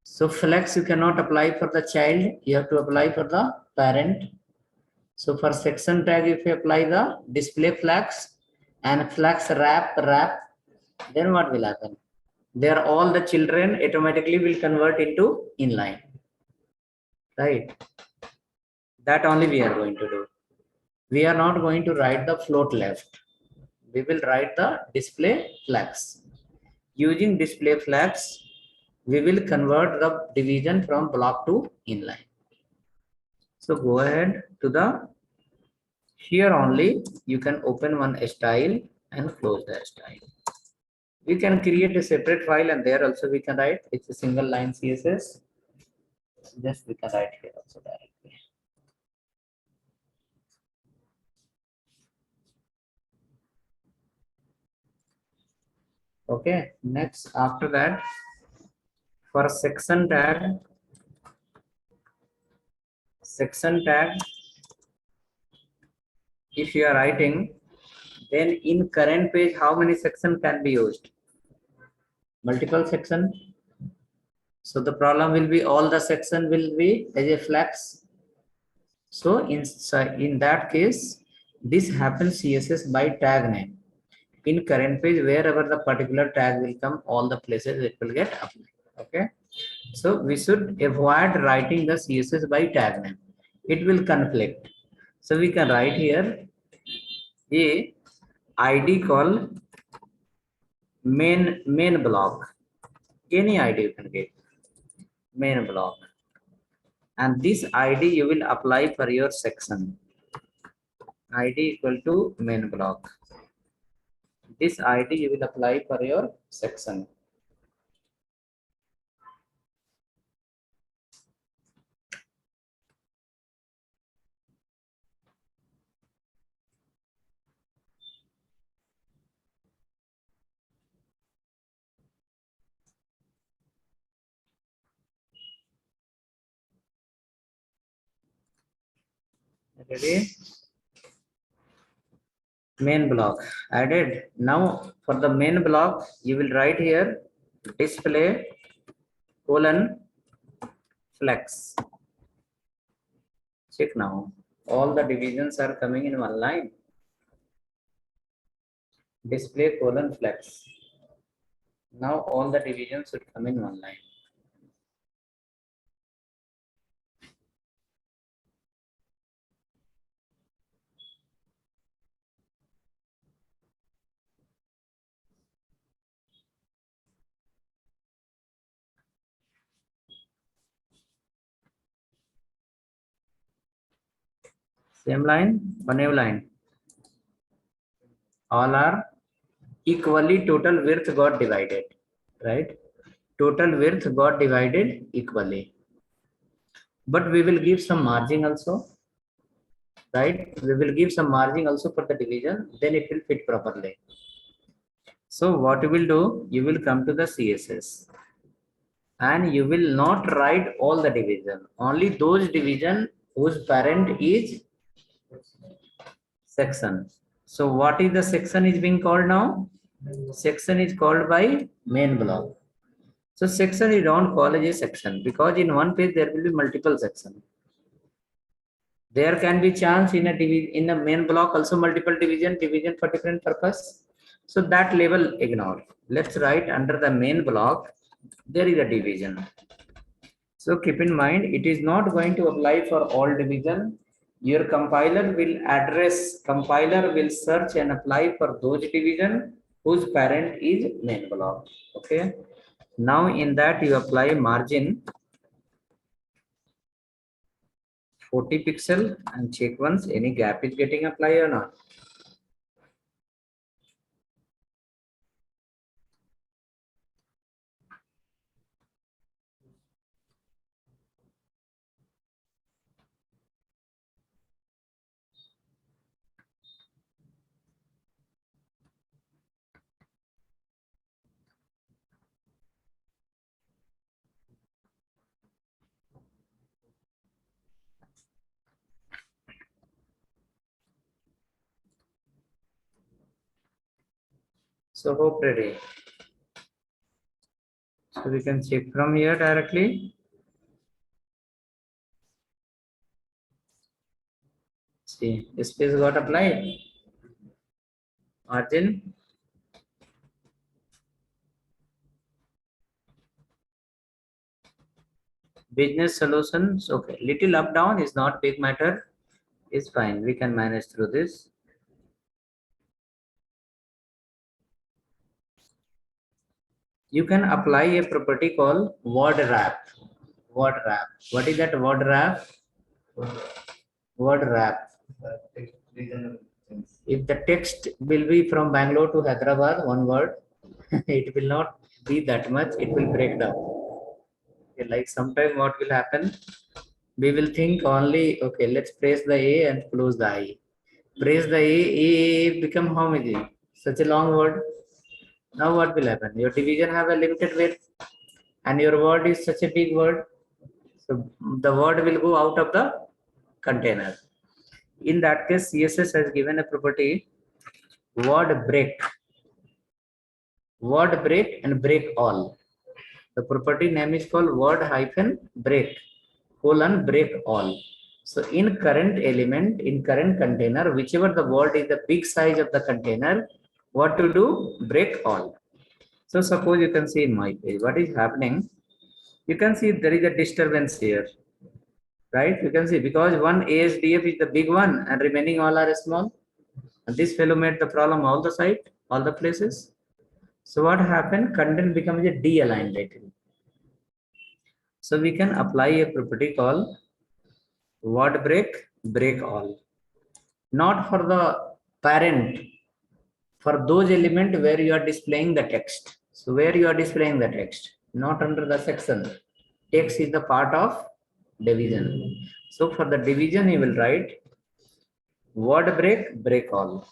So flex you cannot apply for the child, you have to apply for the parent. So for section tag, if you apply the display flex and flex wrap, then what will happen? There all the children automatically will convert into inline, right? That only we are going to do. We are not going to write the float left. We will write the display flex. Using display flex, we will convert the division from block to inline. So go ahead to the, here only you can open one style and close the style. We can create a separate file and there also we can write, it's a single line CSS. Just we can write here also directly. Okay, next after that, for section tag, if you are writing, then in current page, how many sections can be used? Multiple section. So the problem will be all the section will be as a flex. So in that case, this happens CSS by tag name. In current page, wherever the particular tag will come, all the places it will get applied. Okay. So we should avoid writing the CSS by tag name. It will conflict. So we can write here a ID call main block. Any ID you can get main block. And this ID you will apply for your section. ID equal to main block. This ID you will apply for your section. Ready? Main block added. Now for the main block, you will write here display colon flex. Check now. All the divisions are coming in one line. Display colon flex. Now all the divisions should come in one line. Same line, one new line. All are equally, total width got divided, right? Total width got divided equally. But we will give some margin also, right? We will give some margin also for the division, then it will fit properly. So what you will do, you will come to the CSS. and you will not write all the division, only those division whose parent is section. So what is the section is being called now? Section is called by main block. So section you don't call as a section because in one page there will be multiple section. There can be chance in a main block also multiple division for different purpose. So that level ignore. Let's write under the main block there is a division. So keep in mind it is not going to apply for all division. Your compiler will search and apply for those division whose parent is main block. Okay. Now in that you apply margin 40 pixel and check once any gap is getting applied or not. So hope ready. So we can check from here directly. See, space got applied. Margin. Business solutions. Okay, little up down is not big matter. Is fine. We can manage through this. You can apply a property called word wrap. Word wrap. What is that word wrap? Word wrap. If the text will be from Bangalore to Hyderabad, one word, it will not be that much. It will break down. Okay, like sometime what will happen? We will think only, okay, let's press the A and close the I. Press the A become how many? Such a long word. Now what will happen? Your division have a limited width and your word is such a big word. So the word will go out of the container. In that case, CSS has given a property word break. Word break and break all. The property name is called word hyphen break colon break all. So in current element, in current container, whichever the word is the big size of the container, what to do? Break all. So suppose you can see in my page, what is happening? You can see there is a disturbance here, right? You can see because one ASDF is the big one and remaining all are small. And this fellow made the problem all the side, all the places. So what happened? Content becomes a de-aligned item. So we can apply a property called word break, break all. Not for the parent, for those elements where you are displaying the text. So where you are displaying the text, not under the section. Text is the part of division. So for the division, you will write word break, break all.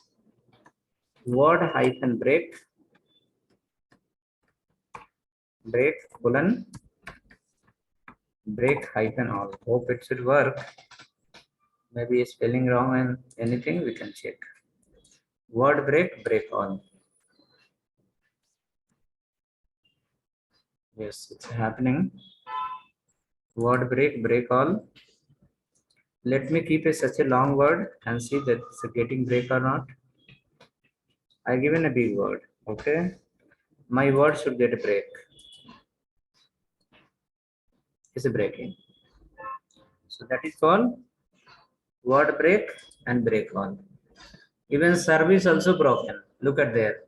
Word hyphen break, break colon, break hyphen all. Hope it should work. Maybe spelling wrong and anything we can check. Word break, break all. Yes, it's happening. Word break, break all. Let me keep such a long word and see that it's getting break or not. I given a big word. Okay. My word should get a break. It's a breaking. So that is called word break and break all. Even service also broken. Look at there.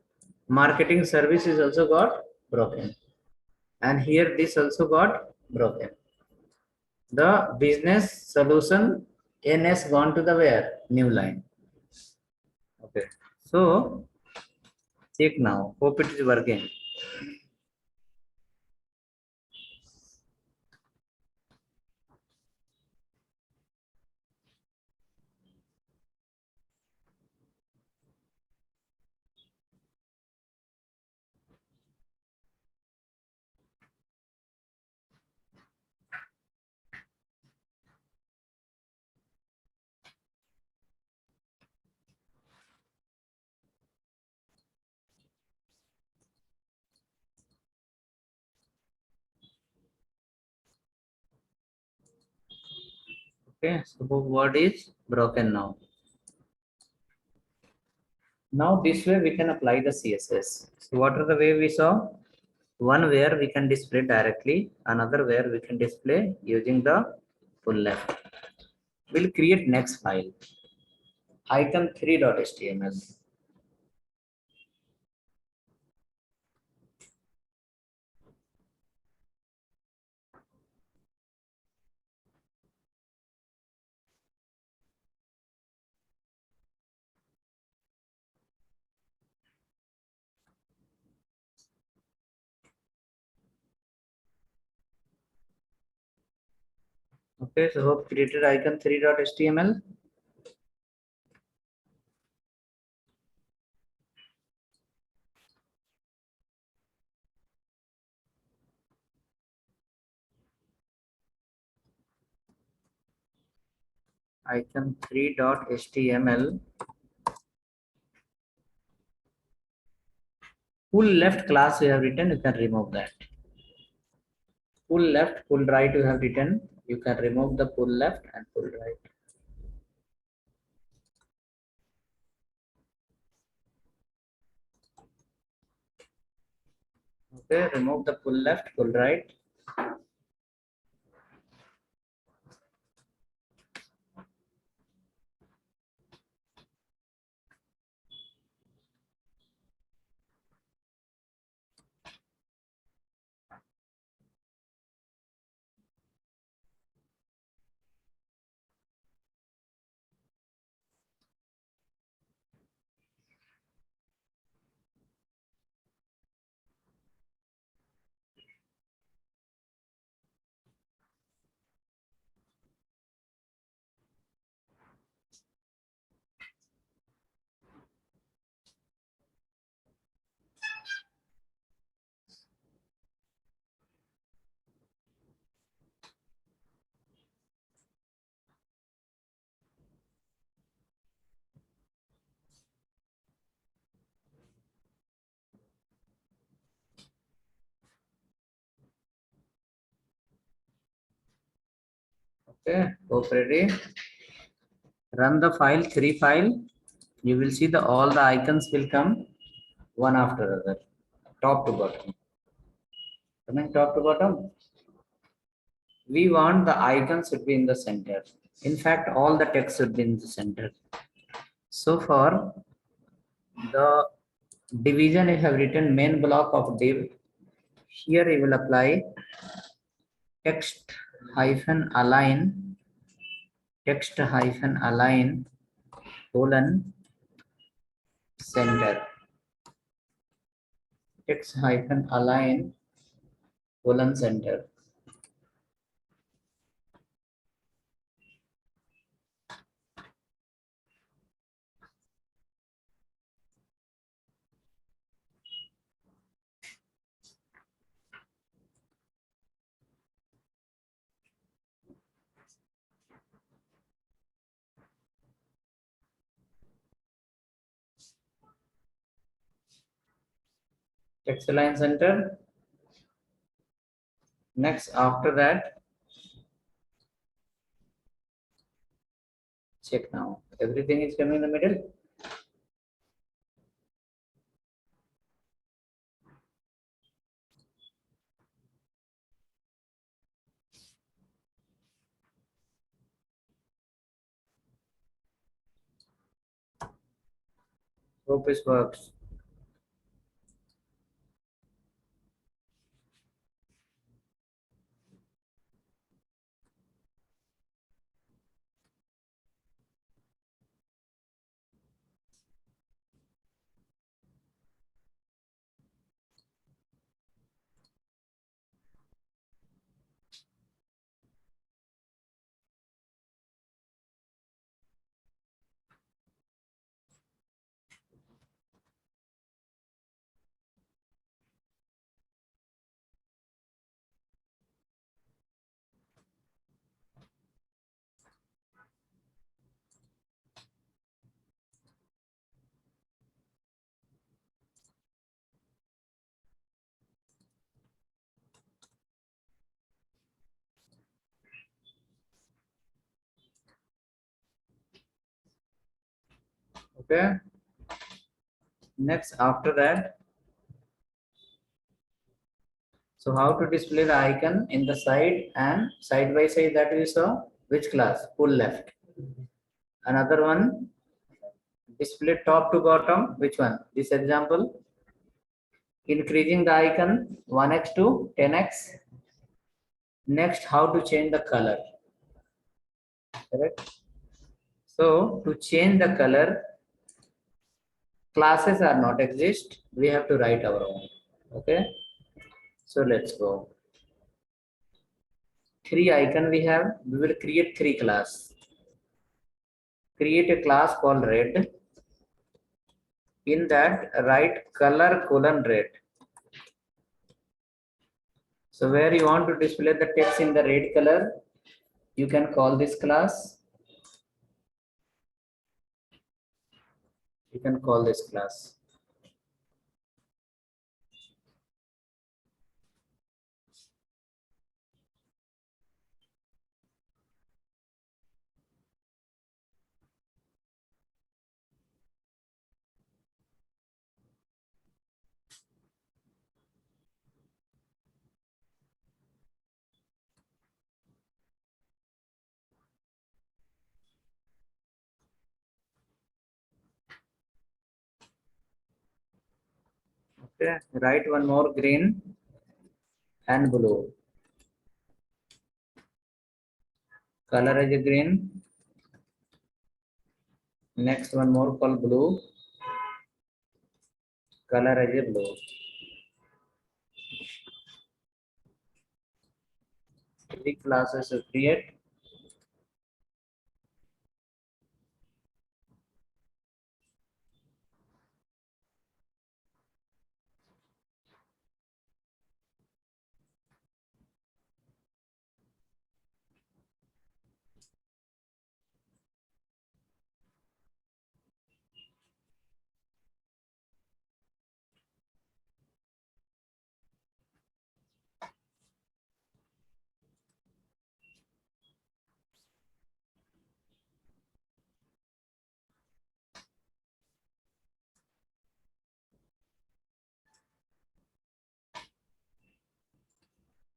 Marketing service is also got broken. And here this also got broken. The business solution NS gone to the where? New line. Okay. So check now. Hope it is working. Okay, so word is broken now. Now this way we can apply the CSS. So what are the way we saw? One where we can display directly, another where we can display using the full left. We'll create next file, icon3.html. Okay, so hope created icon3.html. Icon3.html. Full left class you have written, you can remove that. Full left, full right you have written, you can remove the full left and full right. Okay, remove the full left, full right. Okay, hope ready. Run the file, 3 file. You will see the all the icons will come one after other, top to bottom. Coming top to bottom, we want the icons should be in the center. In fact, all the text should be in the center. So for the division, I have written main block of div. Here I will apply text hyphen align, text hyphen align colon center, text hyphen align colon center. Text align center. Next, after that, check now. Everything is coming in the middle. Hope this works. Okay. Next, after that, so how to display the icon in the side and side by side that we saw? Which class? Pull left. Another one, display top to bottom. Which one? This example, increasing the icon 1x to 10x. Next, how to change the color. Correct. So to change the color, classes are not exist. We have to write our own. Okay. So let's go. 3 icon we have. We will create 3 class. Create a class called red. In that, write color colon red. So where you want to display the text in the red color, you can call this class. You can call this class. Okay, write one more green and blue. Color is a green. Next one more called blue. Color is a blue. Three classes to create.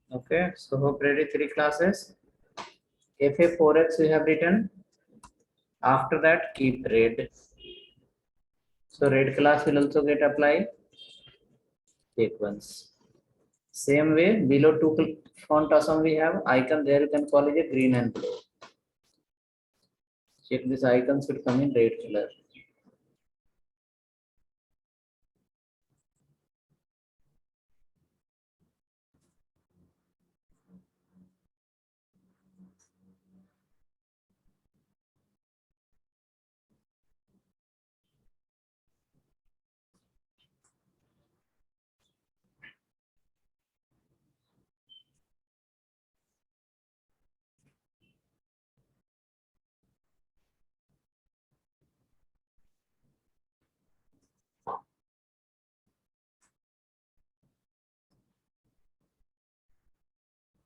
Okay, so hope ready 3 classes. FA4X we have written. After that, keep red. So red class will also get applied. Take once. Same way, below 2 font awesome we have icon there. You can call it a green and blue. Check this icon should come in red color.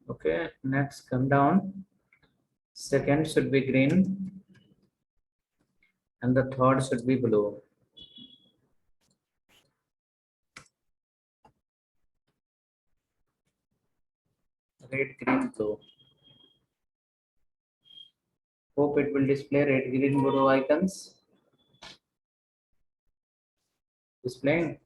Okay, next come down. Second should be green and the third should be blue. Red, green, blue. Hope it will display red, green, blue icons. Displaying.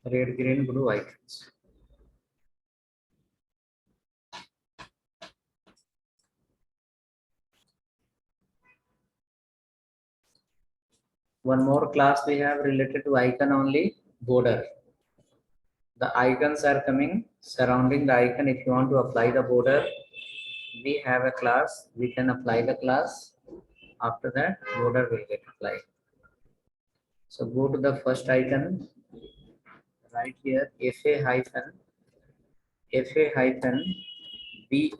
Red, green, blue icons. One more class we have related to icon only, border. The icons are coming surrounding the icon. If you want to apply the border, we have a class. We can apply the class. After that, border will get applied. So go to the first icon. Right here, FA hyphen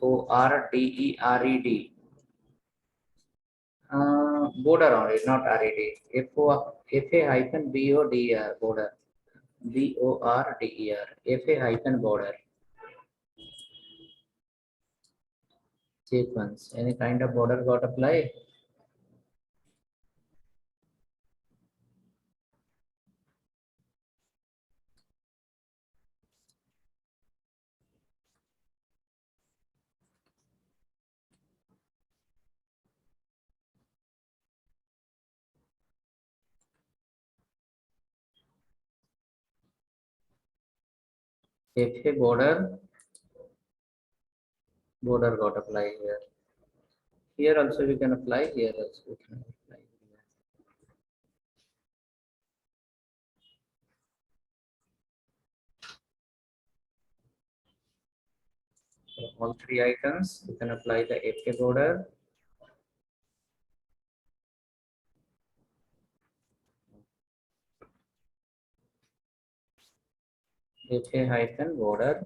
BORDERED. Border only, not RED. FA hyphen BODER, border. BORDER. FA hyphen border. sequence. Any kind of border got applied? If a border got applied here. Here also we can apply. Here also we can apply. For all three icons, you can apply the FA border. FA hyphen border.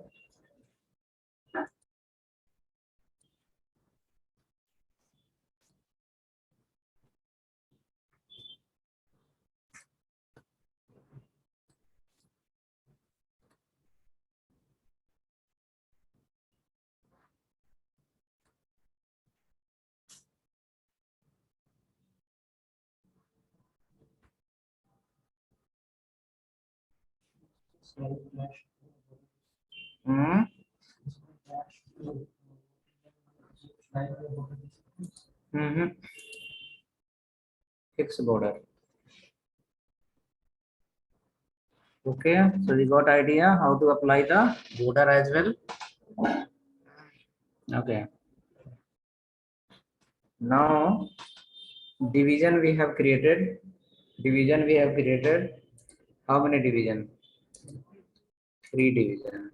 Hmm. Mm-hmm. Fixed border. Okay, so we got idea how to apply the border as well. Okay. Now division we have created. Division we have created. How many division? 3 division.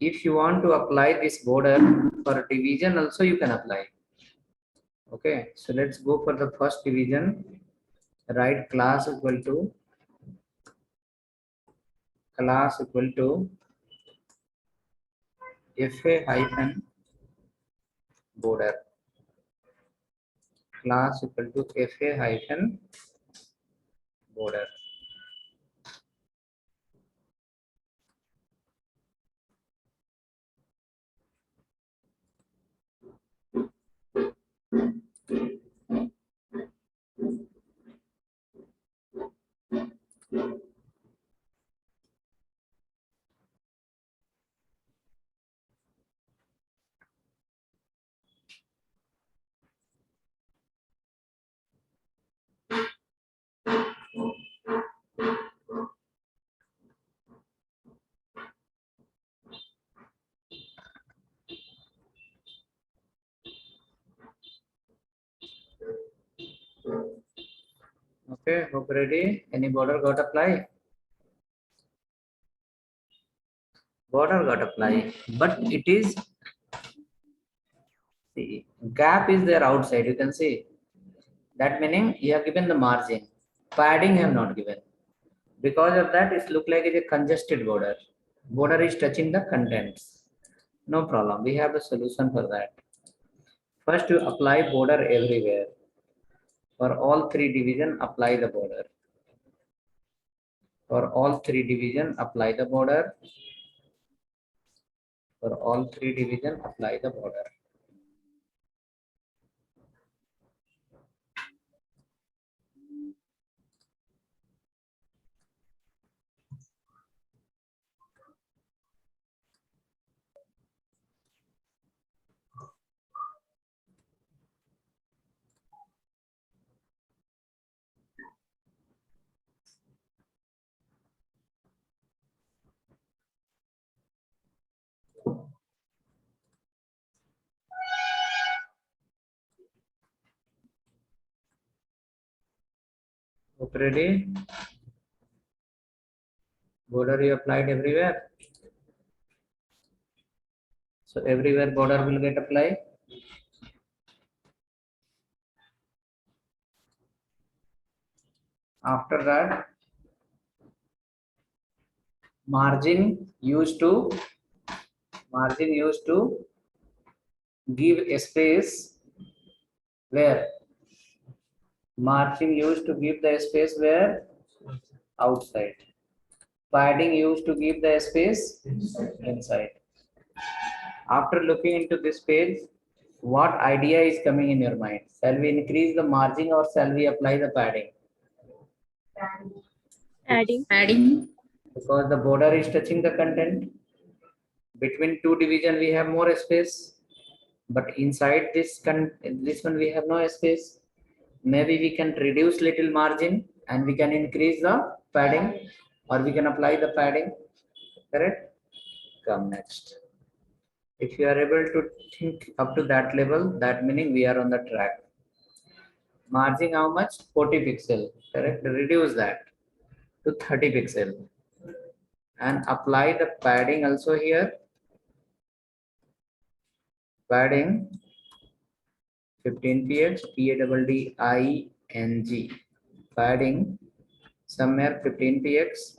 If you want to apply this border for division also you can apply. Okay, so let's go for the first division. Write class equal to fa hyphen border. Class equal to fa hyphen border. Okay, hope ready. Any border got apply? Border got apply, but it is the gap is there outside. You can see that, meaning you have given the margin. Padding you have not given. Because of that, it look like it's a congested border. Border is touching the contents. No problem. We have a solution for that. First, you apply border everywhere. For all 3 division, apply the border. For all 3 division, apply the border. For all 3 division, apply the border. Okay, ready? Border you applied everywhere. So everywhere border will get applied. After that, margin used to give a space where margin used to give the space where outside. Padding used to give the space inside. After looking into this page, what idea is coming in your mind? Shall we increase the margin or shall we apply the padding? Adding. Because the border is touching the content. Between two division we have more space, but inside this one we have no space. Maybe we can reduce little margin and we can increase the padding, or we can apply the padding. Correct? Come next. If you are able to think up to that level, that meaning we are on the track. Margin how much? 40 pixel. Correct? Reduce that to 30 pixel and apply the padding also here. Padding 15 px, PADDING. Padding somewhere 15 px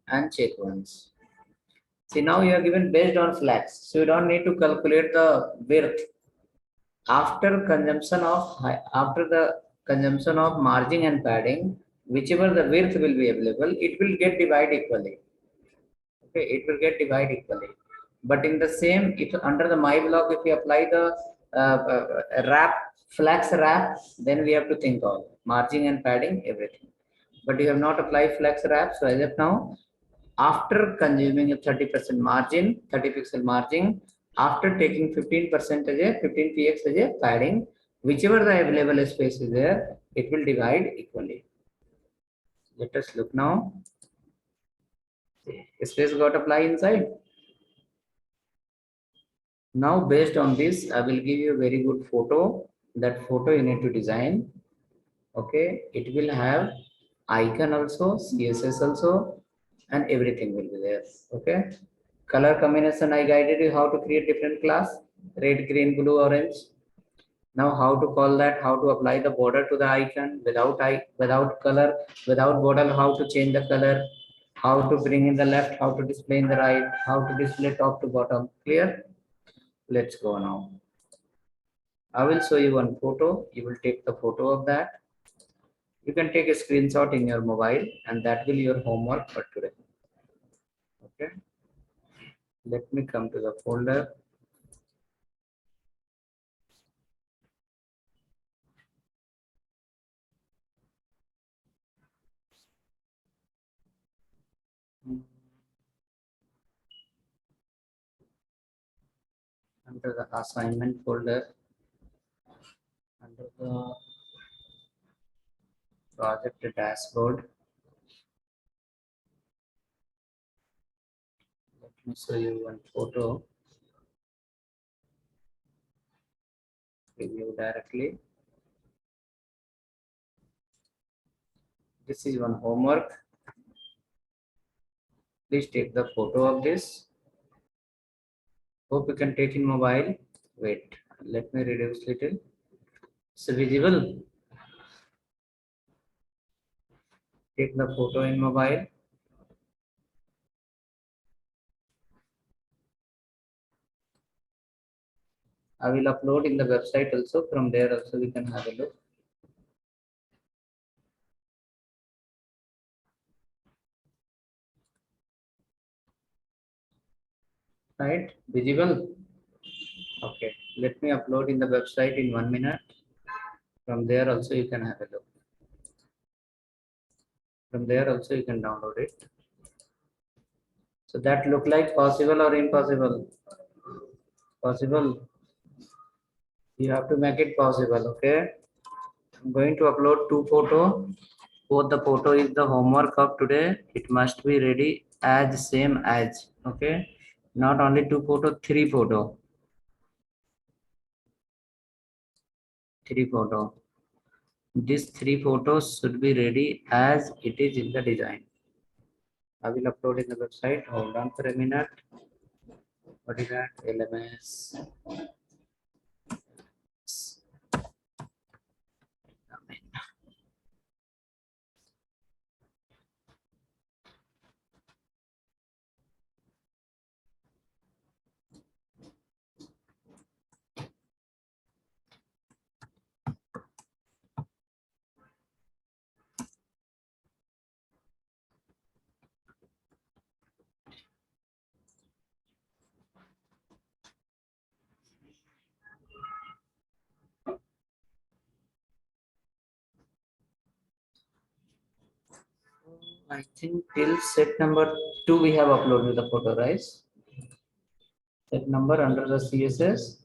and check once. See, now you are given based on flags, so you don't need to calculate the width. After the consumption of margin and padding, whichever the width will be available, it will get divided equally. Okay, it will get divided equally. But in the same, if under the my block, if we apply the flex wrap, then we have to think of margin and padding, everything. But you have not applied flex wrap, so as of now, after consuming a 30% margin, 30 pixel margin, after taking 15% as a 15 px as a padding, whichever the available space is there, it will divide equally. Let us look now. Space got apply inside. Now based on this, I will give you a very good photo. That photo you need to design. Okay, it will have icon also, CSS also, and everything will be there. Okay, color combination I guided you how to create different class: red, green, blue, orange. Now how to call that, how to apply the border to the icon without color, without border, how to change the color, how to bring in the left, how to display in the right, how to display top to bottom. Clear? Let's go now. I will show you one photo. You will take the photo of that. You can take a screenshot in your mobile, and that will be your homework for today. Okay. Let me come to the folder. Under the assignment folder, under the project dashboard, let me show you one photo. Preview directly. This is one homework. Please take the photo of this. Hope you can take in mobile. Wait, let me reduce little. It's visible. Take the photo in mobile. I will upload in the website also. From there also we can have a look. Right, visible. Okay, let me upload in the website in 1 minute. From there also you can have a look. From there also you can download it. So that look like possible or impossible? Possible. You have to make it possible. Okay. I'm going to upload two photo. Both the photo is the homework of today. It must be ready as same as. Okay. Not only two photo, three photo. Three photo. These three photos should be ready as it is in the design. I will upload in the website. Hold on for a minute. What is that? LMS. I think till set number 2 we have uploaded the photo, right? Set number under the CSS.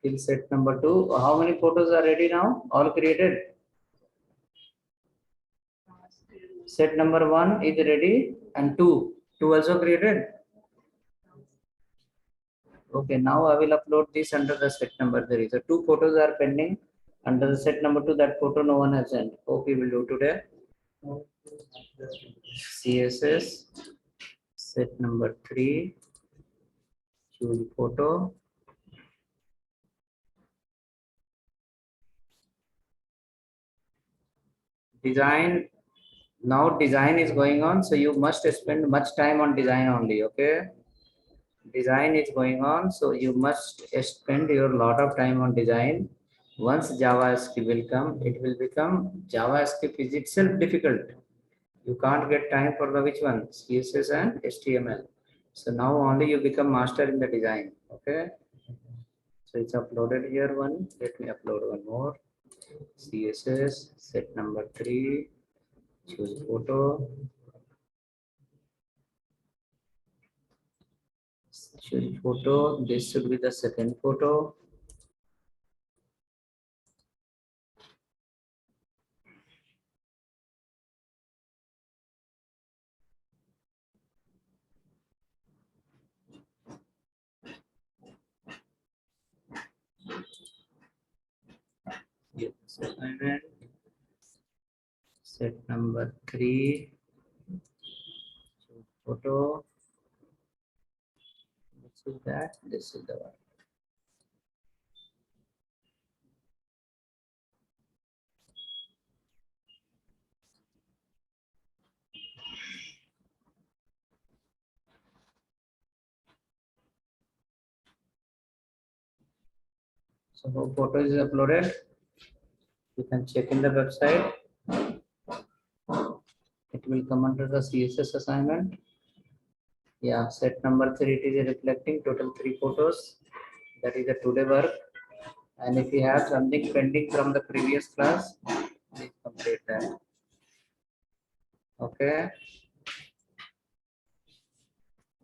Till set number 2. How many photos are ready now? All created. Set number 1 is ready and 2. 2 also created. Okay, now I will upload this under the set number 3. So 2 photos are pending under the set number 2. That photo no one has sent. Hope we will do today. CSS set number 3. Choose photo. Design. Now design is going on, so you must spend much time on design only. Okay. Design is going on, so you must spend your lot of time on design. Once JavaScript will come, it will become JavaScript is itself difficult. You can't get time for the which one? CSS and HTML. So now only you become master in the design. Okay. So it's uploaded here one. Let me upload one more. CSS set number 3. Choose photo. Choose photo. This should be the second photo. Yes, assignment. Set number 3. Choose photo. This is that. This is the one. So the photo is uploaded. You can check in the website. It will come under the CSS assignment. Yeah, set number 3, it is reflecting total 3 photos. That is the today work. And if you have something pending from the previous class, please complete that. Okay.